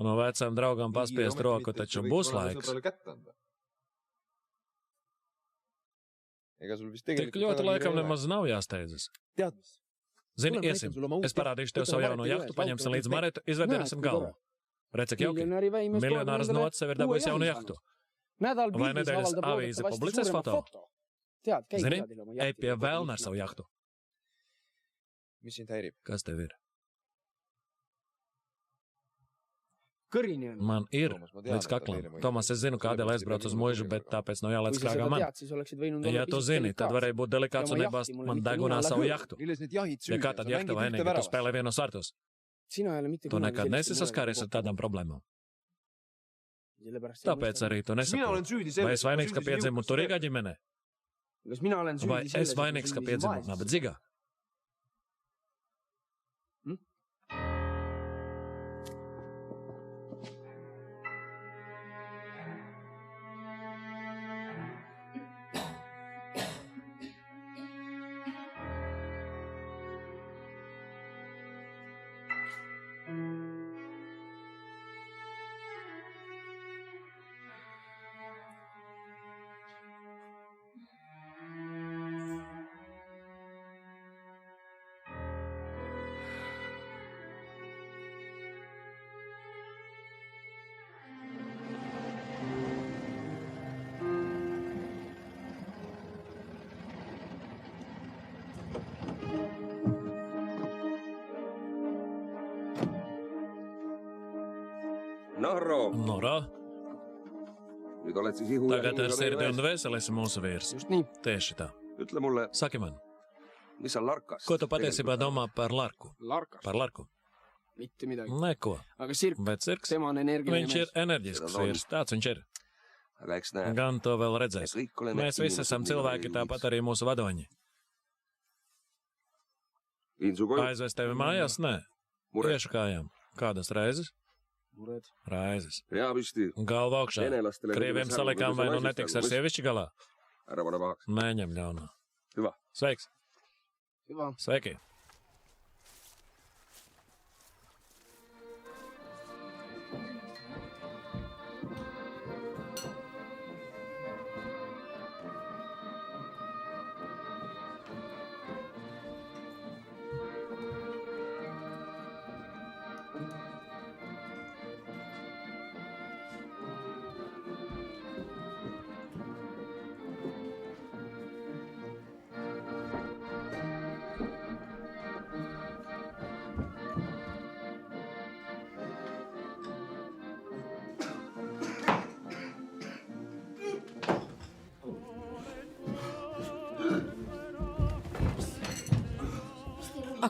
Speaker 1: No vecām draugām paspiest roku, taču būs laiks. Tik ļoti laikam nemaz nav jāsteidzas. Zini, iesim. Es parādīšu tev savu jauno jahtu, paņemsim līdz Maretu, izvērtēsim galvu. Redz, cik jauki. Miljonārs nots sev ir dabūjis jaunu jahtu. Vai nedēļas avīze publicēs foto? Zini, ej pie vēlna ar savu jahtu. Kas tev ir? Man ir līdz kaklam. Tomas, es zinu, ka Adele aizbrauc uz muižu, bet tāpēc nav jālēc krāgā man. Ja tu zini, tad varēja būt delikāts un nebāst man degunā savu jahtu. Ja kā tad jahta vainīga, tu spēlē vienos vārtos? Tu nekad nesi saskāries ar tādām problēmām. Tāpēc arī tu nesaproti. Vai es vainīgs, ka piedzimu turīgā ģimenē? Vai es vainīgs, ka piedzimu nabadzīgā? Noro,
Speaker 5: Nyt olet siis ihu ja
Speaker 1: tagad
Speaker 5: hingaga
Speaker 1: ar sirdi
Speaker 5: meie
Speaker 1: un dvēseli esi mūsu vīrs.
Speaker 6: Just nii.
Speaker 1: Tieši tā.
Speaker 5: Ütle mulle,
Speaker 1: Saki man,
Speaker 5: mis sa Larkast
Speaker 1: ko tu patiesībā domā par Larku?
Speaker 6: Larkas.
Speaker 1: Par Larku?
Speaker 6: Mitte midagi.
Speaker 1: Neko.
Speaker 6: Aga Sirk,
Speaker 1: Bet Sirks?
Speaker 6: tema on energiline
Speaker 1: Viņš ir enerģisks vīrs. Tāds viņš ir.
Speaker 5: Aga eks näe,
Speaker 1: Gan to vēl redzēs.
Speaker 5: me kõik oleme
Speaker 1: Mēs visi esam cilvēki, tāpat arī mūsu vadoņi.
Speaker 5: Viin su koju.
Speaker 1: Aizvest tevi mājās? Nē.
Speaker 5: Mure.
Speaker 1: Tieši kājām. Kādas reizes?
Speaker 6: mured.
Speaker 1: Raizes.
Speaker 5: Pea püsti.
Speaker 1: Galva augšā.
Speaker 5: Venelastele
Speaker 1: Krieviem salikām vai nu netiks ar sievišķi galā?
Speaker 5: Ära pane pahaks.
Speaker 1: Neņem ļaunā.
Speaker 5: Hyvä.
Speaker 1: Sveiks.
Speaker 6: Hyvä.
Speaker 1: Sveiki.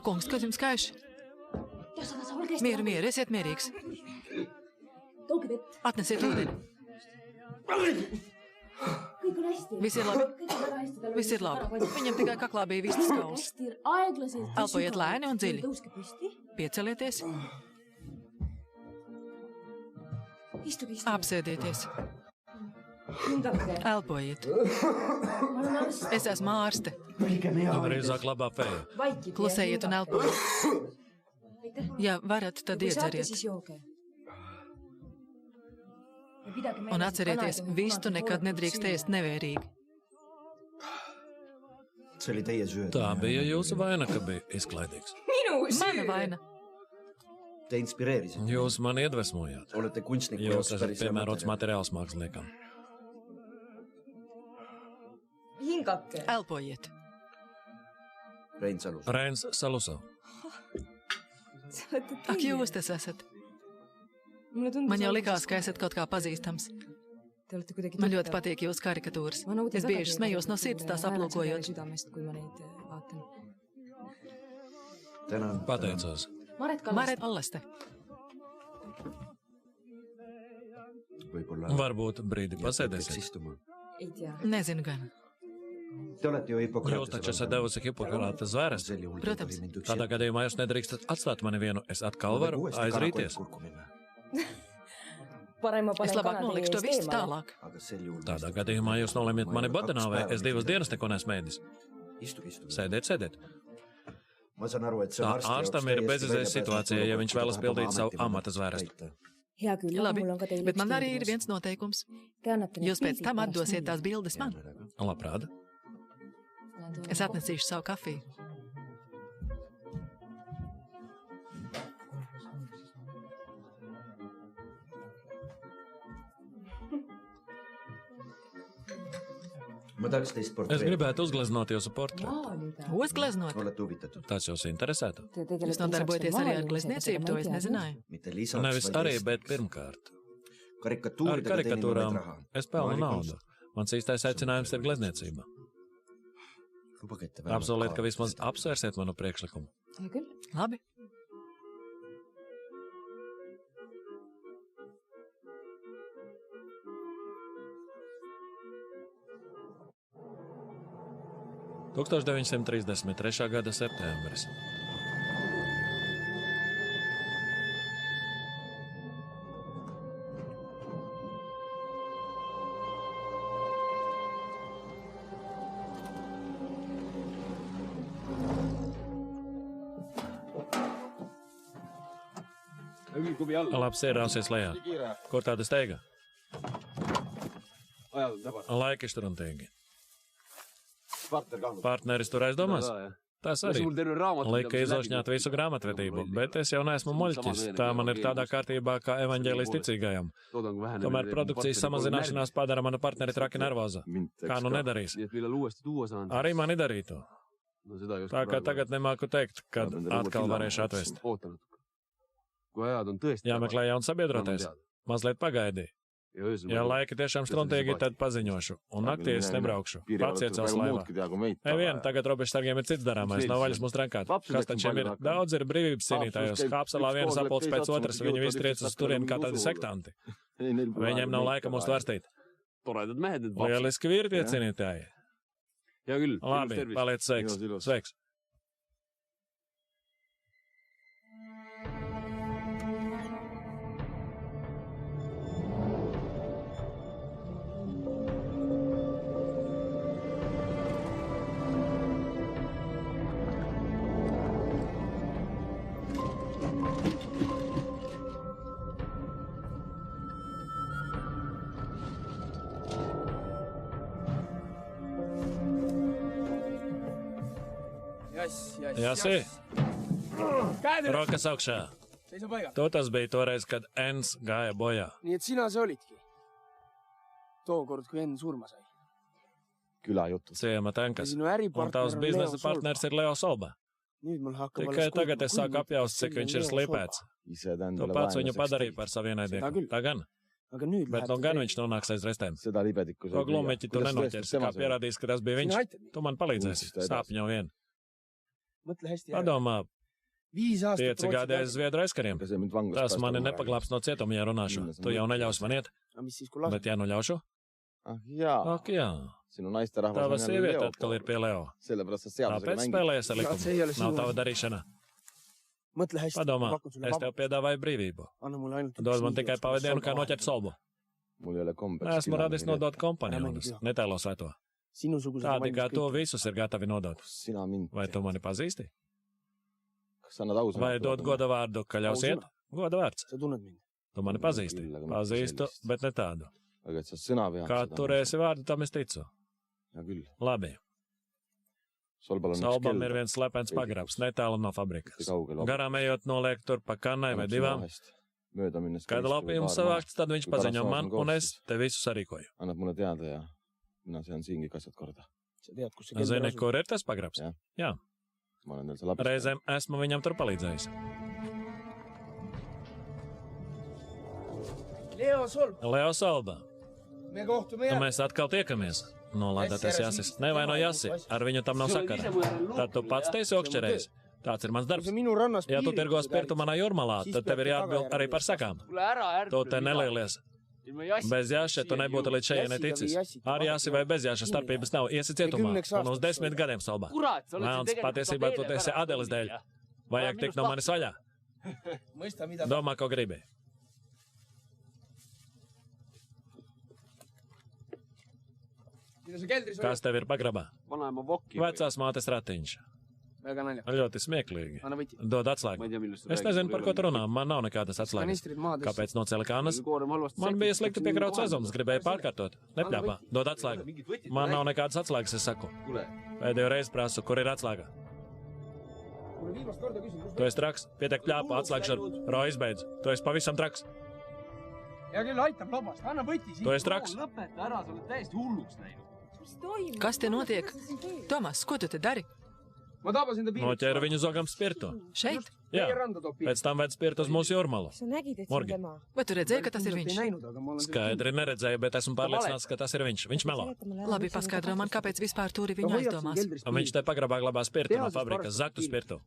Speaker 2: Kungs, kas jums kaiši? Mieru, mieru, esiet mierīgs. Atnesiet ūdeni. Viss ir labi. Viss ir labi. Viņam tikai kaklā bija vistas kauls. Elpojiet lēni un dziļi. Piecelieties. Apsēdieties. Elpojiet. Es esmu ārste.
Speaker 1: Drīzāk labā feja.
Speaker 2: Klusējiet un elpojiet. Ja varat, tad iedzeriet. Un atcerieties, vistu nekad nedrīkst ēst nevērīgi.
Speaker 1: Tā bija jūsu vaina, ka bija izklaidīgs.
Speaker 2: Mana vaina.
Speaker 1: Jūs mani iedvesmojāt. Jūs esat piemērots materiāls māksliniekam.
Speaker 2: Elpojiet.
Speaker 1: Reins Salusov.
Speaker 2: Ak, jūs tas esat. Man jau likās, ka esat kaut kā pazīstams. Man ļoti patīk jūsu karikatūras. Es bieži smējos no sirds tās aplūkojot.
Speaker 1: Pateicos.
Speaker 2: Maret Alleste.
Speaker 1: Varbūt brīdi pasēdēsiet.
Speaker 2: Nezinu gan.
Speaker 1: Jūs taču esat devusi Hipokrata zvērestu.
Speaker 2: Protams.
Speaker 1: Tādā gadījumā jūs nedrīkstat atstāt mani vienu. Es atkal varu aizrīties.
Speaker 2: Es labāk nolikšu to visu tālāk.
Speaker 1: Tādā gadījumā jūs nolemiet mani Badenāvē. Es 2 dienas neko nesmēdis. Sēdiet, sēdiet. Tā ārstam ir bezizējas situācija, ja viņš vēlas pildīt savu amata zvērestu.
Speaker 2: Labi, bet man arī ir viens noteikums. Jūs pēc tam atdosiet tās bildes man.
Speaker 1: Labprāt.
Speaker 2: Es atnesīšu savu kafiju.
Speaker 1: Es gribētu uzgleznot jūsu portretu.
Speaker 2: Uzgleznot?
Speaker 1: Tas jūs interesētu?
Speaker 2: Jūs nodarbojaties arī ar glezniecību, to es nezināju.
Speaker 1: Nevis arī, bet pirmkārt. Ar karikatūrām es pelnu naudu. Mans īstais aicinājums ir glezniecība. Apsoliet, ka vismaz apsvērsiet manu priekšlikumu.
Speaker 2: Labi.
Speaker 1: – 1933. gada septembris. Labs ierausies lejā. Kur tāda steiga? Laikišturantīgi. Partneris tur aizdomās? Tas arī. Lika izošņāt visu grāmatvedību, bet es jau neesmu muļķis. Tā man ir tādā kārtībā kā evaņģēlis ticīgajam. Tomēr produkcijas samazināšanās padara manu partneri traki nervoza. Kā nu nedarīs? Arī mani darītu. Tā kā tagad nemāku teikt, kad atkal varēšu atvest. Jāmeklē jauns sabiedrotais. Mazliet pagaidīju. Ja laika tiešām struntīgi, tad paziņošu. Un naktī es nebraukšu. Pats iecels laivā. Nevienu, tagad robežsargiem ir cits darāmais. Nav vaļas mūs trenkāt. Kas tad šiem ir? Daudz ir brīvības cīnītājos. Hāpsalā viens sapulcs pēc otras. Viņi visi triec uz turieni kā tādi sektanti. Viņiem nav laika mūs tvarstīt. Lieliski vīri tie cīnītāji. Labi, paliec sveiks. Sveiks. Jāsi? Rokas augšā. To tas bija toreiz, kad Ens gāja bojā.
Speaker 6: Nii et sina see olidki. Tookord, kui Enn surma sai.
Speaker 3: Külajutud.
Speaker 1: Ciema tenkas.
Speaker 6: Sinu
Speaker 1: Un
Speaker 6: äripartner
Speaker 1: tavs
Speaker 6: on
Speaker 1: biznesa
Speaker 6: Leo
Speaker 1: partners ir Leo Solba.
Speaker 6: Nüüd mul hakkab
Speaker 1: Tikai tagad es sāku apjaust, cik viņš ir slīpēts.
Speaker 3: Ise ta
Speaker 1: Tu
Speaker 3: endale
Speaker 1: pats viņu
Speaker 3: vaenlaseks
Speaker 1: padarīji
Speaker 3: tegi.
Speaker 1: par savu ienaidnieku. Tā gan.
Speaker 6: Aga nüüd
Speaker 1: Bet nu gan viņš nonāks aiz restēm.
Speaker 3: Seda libedikku
Speaker 1: To glumiķi tu nenoķersi, kā pierādījis, ka tas bija viņš. Tu man palīdzēsi. Sāp jau vien.
Speaker 6: Mõtle hästi
Speaker 1: Padomā,
Speaker 6: 5 aastat
Speaker 1: 5 gadi aiz Zviedru aizkariem.
Speaker 3: Kas mind vanglas
Speaker 1: Tas mani nepaglāps no cietuma, ja runāšu. Tu jau neļaus man iet,
Speaker 6: Aga mis siis, kui lased?
Speaker 1: bet ja nu ļaušu?
Speaker 3: Ah jaa,
Speaker 1: Ak jā,
Speaker 3: sinu naisterahvas
Speaker 1: tava
Speaker 3: on jälle
Speaker 1: sieviete
Speaker 3: Leo
Speaker 1: atkal ir
Speaker 3: pool.
Speaker 1: pie Leo.
Speaker 3: Sellepärast sa seadusega
Speaker 1: Tāpēc
Speaker 3: mängid.
Speaker 1: spēlējies ar
Speaker 6: see ei
Speaker 1: likumu.
Speaker 6: ole
Speaker 1: Nav
Speaker 6: sinu-
Speaker 1: tava darīšana.
Speaker 6: Mõtle hästi,
Speaker 1: Padomā,
Speaker 6: pakun sulle
Speaker 1: es tev
Speaker 6: vabalt.
Speaker 1: piedāvāju brīvību.
Speaker 6: Anna mulle ainult
Speaker 1: Dod man tikai pavadienu, kā noķert solbu.
Speaker 3: Mul ei ole kombeks.
Speaker 1: Esmu radis nodot kompanionus, netēlos vai to.
Speaker 6: Sinusugused
Speaker 1: Tādi kā to visus ir gatavi nodot.
Speaker 3: Sina mind.
Speaker 1: Vai tu mani pazīsti?
Speaker 3: Kas sa annad ausa?
Speaker 1: Vai dod goda vārdu, ka ļaus iet? Goda vārds.
Speaker 6: Sa tunned mind?
Speaker 1: Tu mani pazīsti. Pazīstu, bet ne tādu.
Speaker 3: Aga et sa sõna pead.
Speaker 1: Kā turēsi vārdu, tam es ticu.
Speaker 3: Ja küll.
Speaker 1: Labi.
Speaker 3: Solbal on üks
Speaker 1: Solbam ir
Speaker 3: kell.
Speaker 1: viens slepens pagrabs, netālu no fabrikas.
Speaker 3: Kaugel.
Speaker 1: Garām ejot noliek tur pa kannai vai divām.
Speaker 3: Mööda minnes.
Speaker 1: Kad laupījums savākts, tad viņš paziņo man, un es te visu sarīkoju.
Speaker 3: Annab mulle teada ja mina sean siin kõik asjad korda.
Speaker 6: Sa tead, kus see
Speaker 1: Zini,
Speaker 6: asub?
Speaker 1: kur ir tas pagrabs?
Speaker 3: Jah.
Speaker 1: Jā.
Speaker 3: Ma olen teil seal abis.
Speaker 1: Reizēm esmu viņam tur palīdzējis.
Speaker 6: Leo Solb,
Speaker 1: Leo Solba.
Speaker 6: me kohtume
Speaker 1: Nu,
Speaker 6: jälle.
Speaker 1: mēs atkal tiekamies. Nolādēties jāsis. Nevaino jāsi. Ar viņu tam nav sakara. Tad tu pats teisi okšķerējis. Tāds ir mans
Speaker 6: Kui
Speaker 1: darbs.
Speaker 6: sa minu rannas
Speaker 1: Ja tu
Speaker 6: piiri
Speaker 1: tirgo
Speaker 6: pidad,
Speaker 1: spirtu manā jūrmalā, tad tev ir jāatbild arī par sakām. Tu te nelielies. Bez jāša tu nebūtu līdz šeit neticis. Ar jāsi vai bez jāša starpības nav. Iesi cietumā. Un uz 10 gadiem Solba. Melns patiesībā tu esi Adeles dēļ. Vajag tikt no manis vaļā.
Speaker 6: mõista, mida
Speaker 1: Domā, ko gribi.
Speaker 6: mida sa keldris
Speaker 1: Kas tev ir pagrabā?
Speaker 5: Vanaema vokki.
Speaker 1: Vecās mātes ratiņš.
Speaker 6: Väga naljakas.
Speaker 1: Ļoti smieklīgi.
Speaker 6: Anna võti.
Speaker 1: Dod atslēgu. Es nezinu, par ko tu runā. Man nav nekādas atslēgas.
Speaker 6: Kanistrid maades.
Speaker 1: Kāpēc nocēla kānas? Man bija slikti piekrauts vezums, gribēju pārkārtot. Nepļāpā. Dod atslēgu. Man nav nekādas atslēgas, es saku. Pēdējo reizi prasu, kur ir atslēga.
Speaker 6: Mulle viimast korda küsin, kus
Speaker 1: Tu esi traks. Pietiek pļāpā, atslēgšu ar roju izbeidz. Tu esi pavisam traks.
Speaker 6: hea küll, aitab labast, anna võti siit.
Speaker 1: Tu esi traks.
Speaker 5: Lõpeta ära, sa oled täiesti hulluks läinud.
Speaker 2: Kas te notiek? Tomas, ko tu te dari?
Speaker 6: Ma tabasin ta piiriks.
Speaker 1: Noķēru viņu zogam spirtu.
Speaker 2: Šeit?
Speaker 1: Jā.
Speaker 6: Meie randa toob piiriks.
Speaker 1: Pēc tam ved spirtu uz mūsu jūrmalu.
Speaker 7: sa nägid, et see on
Speaker 1: Morgi.
Speaker 7: tema?
Speaker 2: Vai tu redzēji, ka tas ir
Speaker 6: Ei
Speaker 2: viņš?
Speaker 6: näinud, aga ma olen
Speaker 1: Skaidri neredzēju, bet esmu pārliecināts, ka tas ir viņš. Viņš melo.
Speaker 2: Labi, paskaidro man, kāpēc vispār turi viņu aizdomās.
Speaker 1: Viņš te pagrabā glabā spirtu no fabrikas, zaktu spirtu.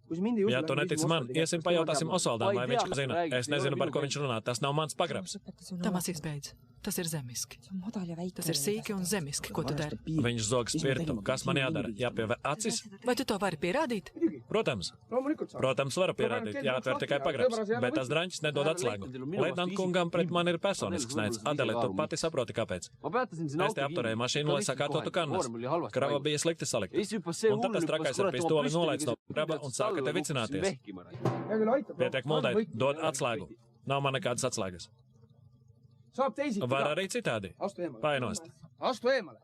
Speaker 6: Kui sa mind ei usu,
Speaker 1: Ja tu
Speaker 6: lähme
Speaker 1: netici
Speaker 6: küsime
Speaker 1: man,
Speaker 6: Osvaldile,
Speaker 1: iesim
Speaker 6: kas tema
Speaker 1: pajautāsim
Speaker 6: teab.
Speaker 1: Osvaldam, vai viņš zina. Es nezinu, par ko viņš runā. Tas nav mans pagrabs.
Speaker 2: Tomas izbeidz. Tas ir zemiski.
Speaker 7: see on madal ja väike.
Speaker 2: Tas ir sīki un zemiski. Ko tu dari?
Speaker 1: Viņš zog spirtu. Kas man jādara? Jāpievēr acis?
Speaker 2: Vai tu to vari pierādīt?
Speaker 1: Protams.
Speaker 6: Loomulikult saab.
Speaker 1: Protams, varu pierādīt. Jāatver tikai pagrabs. Bet tas draņķis nedod atslēgu. Leitnant kungam pret mani ir personisks naids. Adele, tu pati saproti, kāpēc.
Speaker 5: Ma peatasin siin
Speaker 1: Es te apturēju mašīnu, lai sakārtotu kannas. Krava bija slikti salikta. Un tad tas trakais ar pistoli nolaids no krava un sāka te vicināties.
Speaker 6: Hea küll, aitab.
Speaker 1: Pietiek muldēt, dod atslēgu. Nav man nekādas atslēgas.
Speaker 6: Saab teisiti.
Speaker 1: Var arī citādi.
Speaker 6: Astu eemale.
Speaker 1: Painost.
Speaker 6: Astu eemale.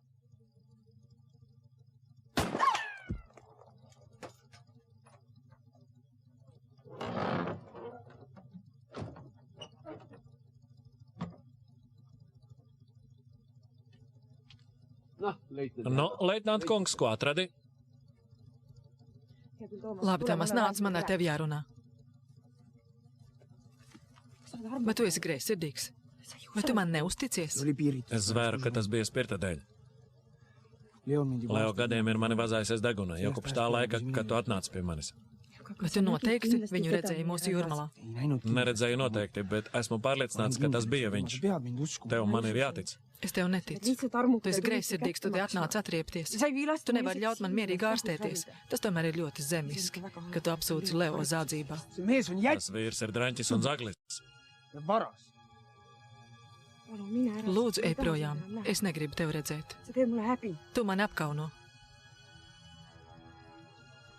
Speaker 1: Nu, leitnant kungs, ko atradi?
Speaker 2: Labi, Tomas, nāc, man ar tevi jārunā. Bet tu esi greizsirdīgs. Vai tu man neusticies?
Speaker 6: Oli piiritus.
Speaker 1: Es zvēru, ka tas bija spirta dēļ. Leo gadiem ir mani vazājusies degunā, jau kopš tā laika, kad tu atnāci pie manis.
Speaker 2: Bet tu noteikti viņu redzēji mūsu jūrmalā.
Speaker 1: Neredzēju noteikti, bet esmu pārliecināts, ka tas bija viņš. Tev man ir jātic.
Speaker 2: Es tev neticu. Tu esi greizsirdīgs, tu te atnāc atriepties. Tu nevari ļaut man mierīgi ārstēties. Tas tomēr ir ļoti zemiski, ka tu apsūdzi Leo zādzībā.
Speaker 6: See mees on
Speaker 1: Tas vīrs ir draņķis un zaglis.
Speaker 6: ja varas.
Speaker 2: Lūdzu, ej projām. Es negribu tevi redzēt. Tu mani apkauno.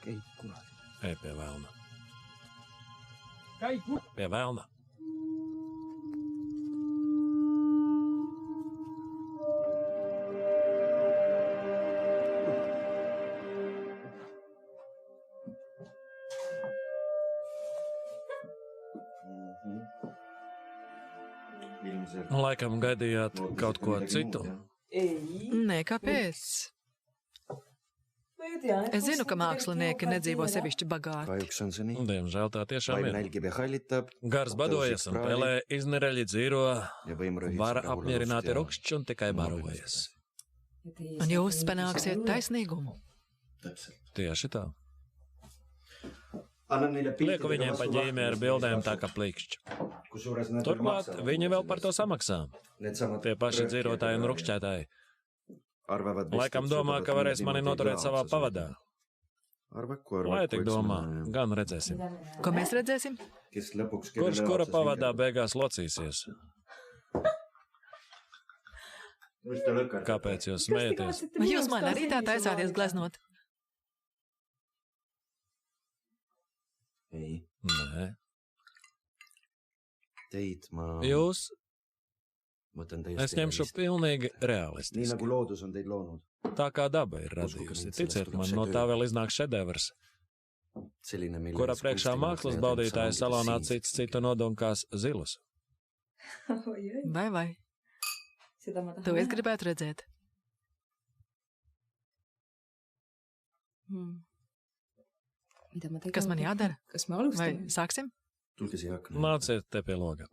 Speaker 6: Käi kurat.
Speaker 1: Ej pie velna.
Speaker 6: Käi kurat.
Speaker 1: Pie velna. Laikam gaidījāt kaut ko citu.
Speaker 2: Nē, kāpēc? Es zinu, ka mākslinieki nedzīvo sevišķi bagāti.
Speaker 7: Kahjuks on see nii.
Speaker 1: Diemžēl tā tiešām
Speaker 7: Vaim
Speaker 1: ir.
Speaker 7: nälgib ja hallitab.
Speaker 1: Gars badojas un pelē, iznereļi dzīro,
Speaker 7: Ja võimrõhid
Speaker 1: var apmierināti rukšķi un tikai barojas.
Speaker 2: Un jūs panāksiet taisnīgumu.
Speaker 1: Tieši tā.
Speaker 7: Annan neile
Speaker 1: Lieku viņiem pa ģīmē ar bildēm tā kā plikšķi. Turklāt viņi vēl par to samaksā. Tie paši dzīrotāji un rukšķētāji. Laikam domā, ka varēs mani noturēt savā pavadā. Lai tik domā, gan redzēsim.
Speaker 2: Ko mēs redzēsim?
Speaker 1: Kurš kura pavadā beigās locīsies? Kāpēc jūs smejaties?
Speaker 2: Vai jūs man arī tā taisāties gleznot?
Speaker 7: Ei,
Speaker 1: Nē.
Speaker 7: teid ma
Speaker 1: Jūs,
Speaker 7: mõtlen
Speaker 1: es
Speaker 7: täiesti
Speaker 1: ņemšu pilnīgi
Speaker 7: Nii
Speaker 1: realistiski.
Speaker 7: nagu loodus on teid loonud.
Speaker 1: Tā kā daba ir radījusi. Ticiet man, no tā vēl iznāk šedevrs,
Speaker 7: Selline, mille
Speaker 1: kura priekšā mākslas baudītāja salonā cits citu nodunkās zilus.
Speaker 2: Vai. To es gribētu redzēt. Kas man jādara? Vai sāksim?
Speaker 7: Tulge siia akna.
Speaker 1: Nāciet te pie loga.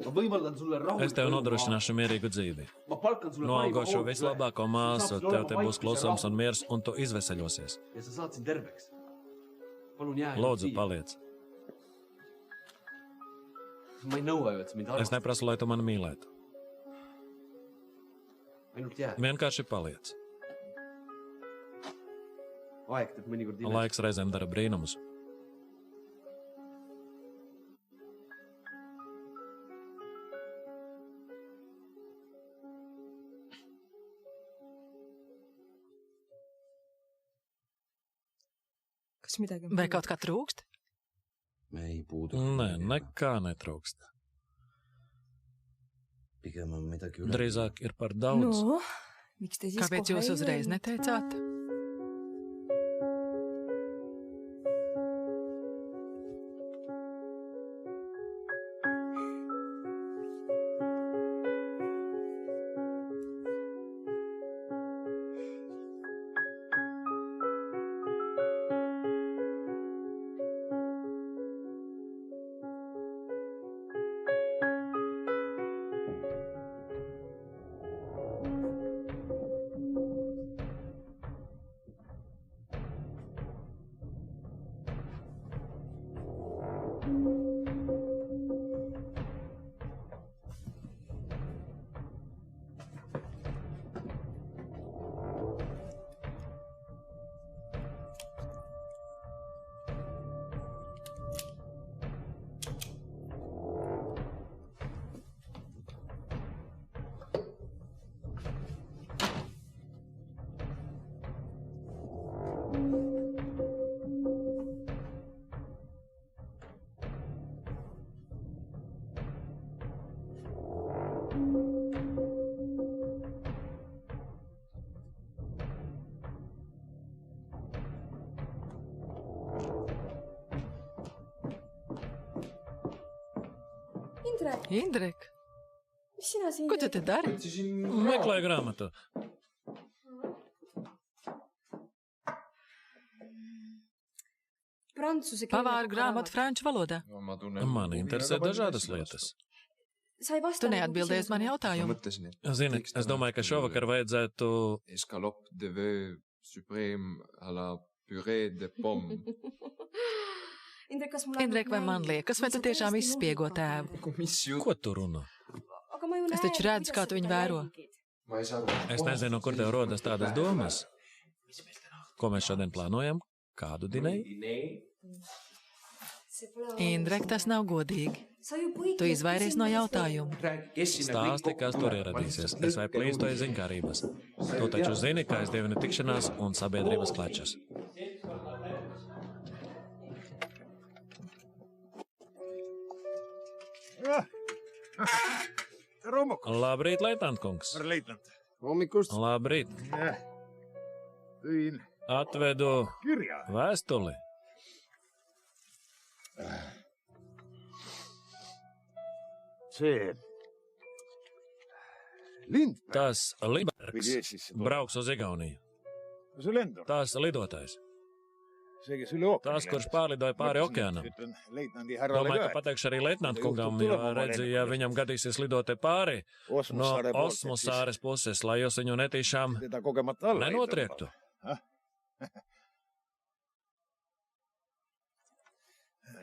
Speaker 5: Ma võimaldan sulle rahu.
Speaker 1: Es tev nodrošināšu mierīgu dzīvi.
Speaker 5: Ma palkan sulle
Speaker 1: Noalgošu vislabāko māsu, tev te būs klusums un miers, un tu izveseļosies.
Speaker 5: Ja sa saad siin terveks. Palun jää.
Speaker 1: Lūdzu, paliec.
Speaker 5: Ma ei nõua ju, et sa mind
Speaker 1: Es neprasu, lai tu mani mīlētu.
Speaker 5: Ainult jää.
Speaker 1: Vienkārši paliec.
Speaker 5: Aeg teeb mõnikord ime.
Speaker 1: Laiks reizēm dara brīnumus.
Speaker 2: Vai kaut kā trūkst?
Speaker 7: Ei puudu.
Speaker 1: Nē, nekā netrūkst.
Speaker 7: Pigem on midagi üle.
Speaker 1: Drīzāk ir par daudz.
Speaker 2: Kāpēc jūs uzreiz neteicāt? Indrek, ko tu te dari?
Speaker 1: Meklēju grāmatu.
Speaker 2: Pavāra grāmatu franču valodā.
Speaker 1: Mani interesē dažādas lietas.
Speaker 2: Tu neatbildēji uz mani jautājumu.
Speaker 1: Zini, es domāju, ka šovakar vajadzētu...
Speaker 8: Escalope de vœux suprême à la purée de pomme.
Speaker 2: Indrek, vai man liekas, vai tu tiešām izspiego tēvu?
Speaker 1: Ko tu runā?
Speaker 2: Es taču redzu, kā tu viņu vēro.
Speaker 1: Es nezinu, kur tev rodas tādas domas. Ko mēs šodien plānojam? Kādu dinēju?
Speaker 2: Indrek, tas nav godīgi. Tu izvairies no jautājuma.
Speaker 1: Stāsti, kas tur ieradīsies. Es vai plīstoju ziņkārības. Tu taču zini, ka es dievinu tikšanās un sabiedrības klečas. Labrīt, leitnant kungs.
Speaker 4: Hommikust.
Speaker 1: Labrīt.
Speaker 4: Tõin
Speaker 1: Atvedu
Speaker 4: kirja.
Speaker 1: vēstuli.
Speaker 4: See Lindberg.
Speaker 1: Tas Lindbergs brauks uz Igauniju.
Speaker 4: See Lendor.
Speaker 1: Tas lidotājs.
Speaker 4: See, kes üle ookeani
Speaker 1: Tas, kurš pārlidoja pāri okeānam.
Speaker 4: Leitnandi härrale
Speaker 1: Domāju, ka
Speaker 4: ka.
Speaker 1: pateikšu arī leitnant kungam, jo redzi, ja viņam gadīsies lidot te pāri no Osmusāres puses, lai jūs viņu netīšām
Speaker 4: Teda kogemata alla ei
Speaker 1: nenotriektu.
Speaker 4: tõmba.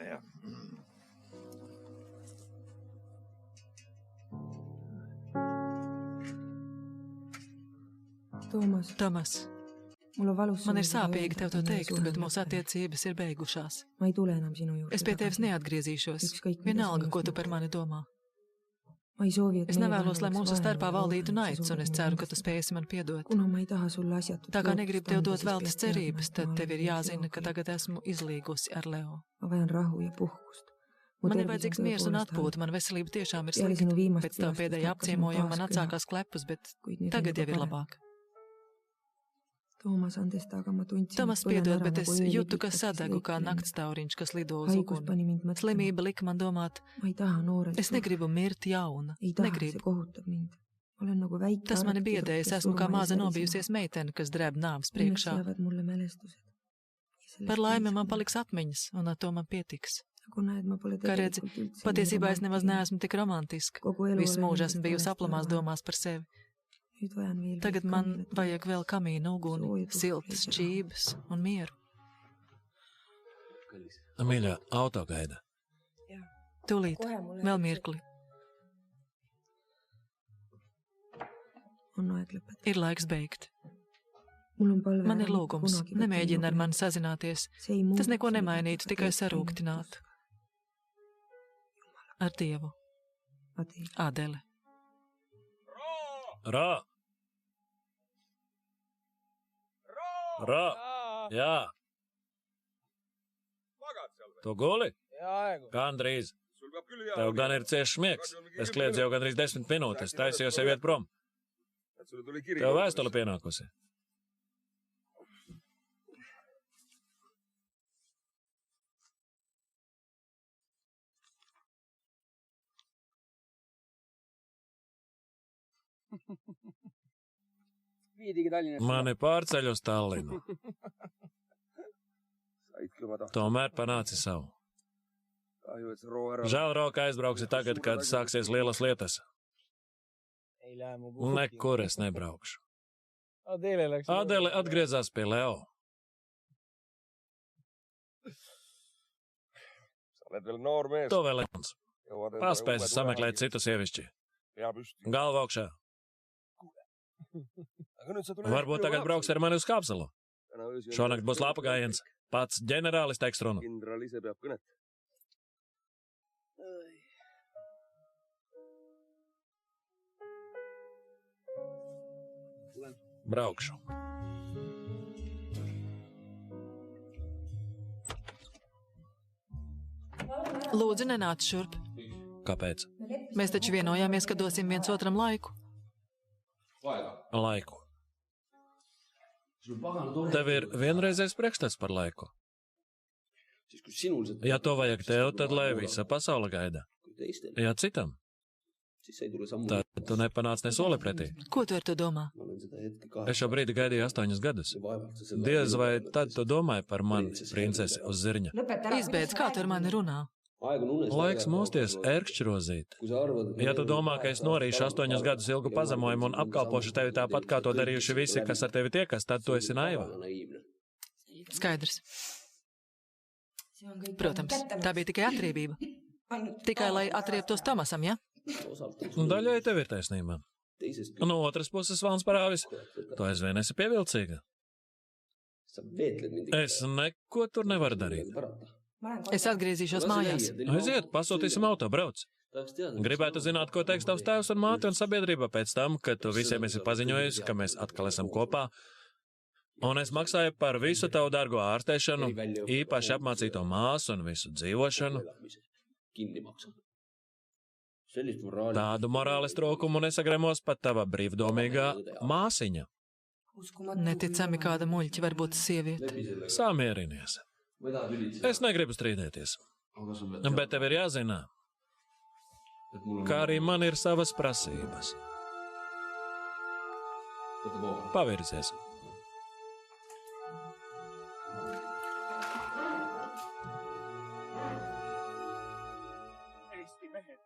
Speaker 4: Jah.
Speaker 2: Tomas, man ir sāpīgi tev to teikt, bet mūsu attiecības ir beigušās. Es pie tevis neatgriezīšos. Vienalga, ko tu par mani domā. Es nevēlos, lai mūsu starpā valdītu naids, un es ceru, ka tu spēsi man piedot. Tā kā negribu tev dot veltas cerības, tad tev ir jāzina, ka tagad esmu izlīgusi ar Leo. Man ir vajadzīgs miers un atpūta, man veselība tiešām ir slikta. Pēc tā pēdējā apciemojuma man atsākās klepus, bet tagad jau ir labāk. Tomas, piedod, bet es jūtu, ka sadegu kā naktstauriņš, kas lido uz uguni. Slimība lika man domāt, es negribu mirt jauna, negribu. Tas mani biedē, es esmu kā maza nobijusies meitene, kas drēb nāves priekšā. Par laimi man paliks atmiņas, un ar to man pietiks. Kā redzi, patiesībā es nemaz neesmu tik romantiska. Visu mūžu esmu bijusi aplamās domās par sevi. Tagad man vajag vēl kamīnu uguni, siltas šķības un mieru.
Speaker 1: Mīļā, auto gaida.
Speaker 2: Tūlīt, vēl mirkli. Ir laiks beigt. Man ir lūgums, nemēģina ar mani sazināties. Tas neko nemainītu, tikai sarūktinātu. Ar Dievu. Adele.
Speaker 1: Rā! Rā! Jā! Tu guli? Gandrīz. Tev gan ir ciešs smiegs. Es kliedzu jau gandrīz 10 minūtes. Taisījos jau iet prom. Tev vēstule pienākusi. Mani pārceļ uz Tallinu. Tomēr panāci savu. Žēl, Roka, aizbrauksi tagad, kad sāksies lielas lietas. Nekur es nebraukšu. Adele atgriezās pie Leo. To vēl jauns. Paspēsi sameklēt citu sievišķi. Galva augšā. Varbūt tagad brauks ar mani uz Kāpsalu. Šonakt būs lapa gājiens. Pats ģenerālis teiks runu. Braukšu.
Speaker 2: Lūdzu, nenāc šurp.
Speaker 1: Kāpēc?
Speaker 2: Mēs taču vienojāmies, ka dosim viens otram laiku.
Speaker 1: Laiku. Tev ir vienreizējs priekšstats par laiku. Ja to vajag tev, tad lai visa pasaule gaida. Ja citam, Tad tu nepanāc ne soli pretī.
Speaker 2: Ko tu ar to domā?
Speaker 1: Es šo brīdi gaidīju 8 gadus. Diez vai tad tu domāji par mani, princesi uz zirņa?
Speaker 2: Izbeidz, kā tu ar mani runā?
Speaker 1: Laiks mūsties ērkšķrozīt. Ja tu domā, ka es norīšu 8 gadus ilgu pazemojumu un apkalpošu tevi tāpat, kā to darījuši visi, kas ar tevi tiekas, tad tu esi naiva.
Speaker 2: Skaidrs. Protams, tā bija tikai atriebība. Tikai, lai atriebtos Tomasam, ja?
Speaker 1: Daļai tev ir taisnība. No otras puses, Valns parāvis, tu aizvien esi pievilcīga. Es neko tur nevaru darīt.
Speaker 2: Es atgriezīšos mājās.
Speaker 1: Aiziet, pasūtīsim auto, brauc. Gribētu zināt, ko teiks tavs tēvs un māte un sabiedrība pēc tam, kad tu visiem esi paziņojis, ka mēs atkal esam kopā. Un es maksāju par visu tavu dārgo ārstēšanu, īpaši apmācīto māsu un visu dzīvošanu. Tādu morāles trūkumu nesagremos pat tava brīvdomīgā māsiņa.
Speaker 2: Neticami kāda muļķa var būt sieviete.
Speaker 1: Samierinies. Es negribu strīdēties. Bet tev ir jāzina, kā arī man ir savas prasības. Pavirzies.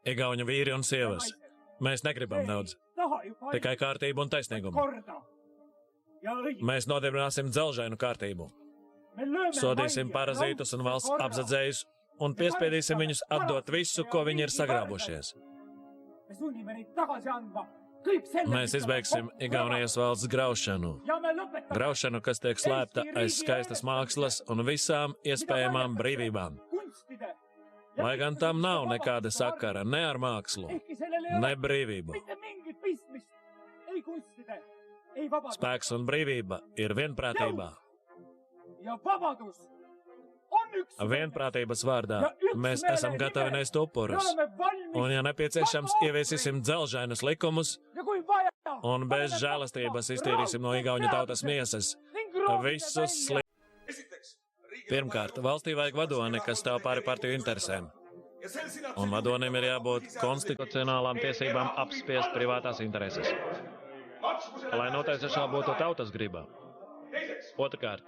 Speaker 1: Igauņu vīri un sievas. Mēs negribam daudz. Tikai kārtību un taisnīgumu. Mēs nodibināsim dzelžainu kārtību. Sodīsim parazītus un valsts apzadzējus un piespiedīsim viņus atdot visu, ko viņi ir sagrābušies. Mēs izbeigsim Igaunijas valsts graušanu. Graušanu, kas tiek slēpta aiz skaistas mākslas un visām iespējamām brīvībām. Lai gan tam nav nekāda sakara ne ar mākslu, ne brīvību. Spēks un brīvība ir vienprātībā. Vienprātības vārdā mēs esam gatavi nest upurus, un, ja nepieciešams, ieviesīsim dzelžainus likumus, un bez žēlastības iztīrīsim no igauņu tautas miesas visus slikus. Pirmkārt, valstī vajag vadoni, kas stāv pāri partiju interesēm. Un vadonim ir jābūt konstitucionālām tiesībām apspiest privātās intereses. Lai noteicošā būtu tautas griba. Otrkārt,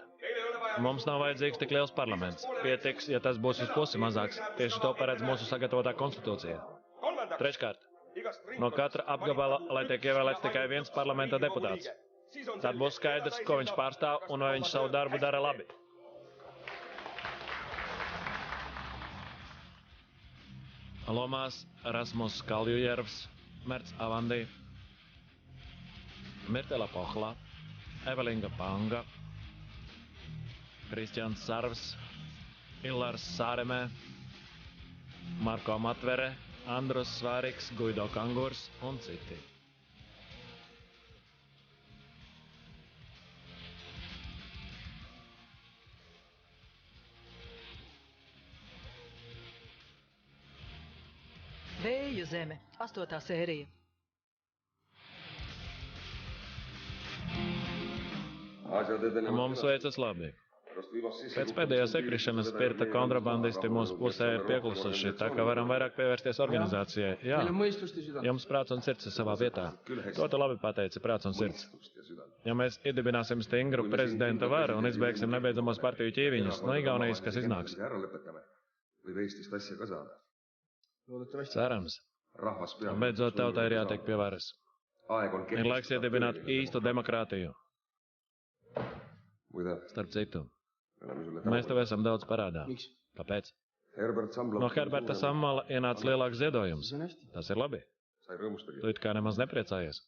Speaker 1: mums nav vajadzīgs tik liels parlaments. Pietiks, ja tas būs uz pusi mazāks. Tieši to paredz mūsu sagatavotā konstitūcija. Treškārt, no katra apgabala, lai tiek ievēlēts tikai viens parlamenta deputāts. Tad būs skaidrs, ko viņš pārstāv un vai viņš savu darbu dara labi. Lomās Rasmus Kaljujärvs, Merts Avandi, Mirtela Pohla, Evelinga Panga, Kristians Sarvs, Illars Sāremē, Marko Matvere, Andrus Svāriks, Guido Kangurs un citi.
Speaker 2: Vēju zeme, 8. sērija.
Speaker 1: Mums veicas labi. Pēc pēdējās ekrišanas spirta kontrabandisti mūsu pusē pieklusuši, tā ka varam vairāk pievērsties organizācijai. Jā, jums prāts un sirds ir savā vietā. To tu labi pateici, prāts un sirds. Ja mēs iedibināsim stingru prezidenta varu un izbeigsim nebeidzamos partiju ķīviņus, no Igaunijas, kas iznāks? Cerams. Un beidzot tautai ir jātiek pie varas. Ir laiks iedibināt īstu demokrātiju. Starp citu, mēs tev esam daudz parādā. Kāpēc? No Herberta Sammala ienāca lielāks ziedojums. Tas ir labi. Tu it kā nemaz nepriecājies.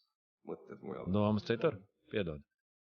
Speaker 1: Domas citur? Piedod.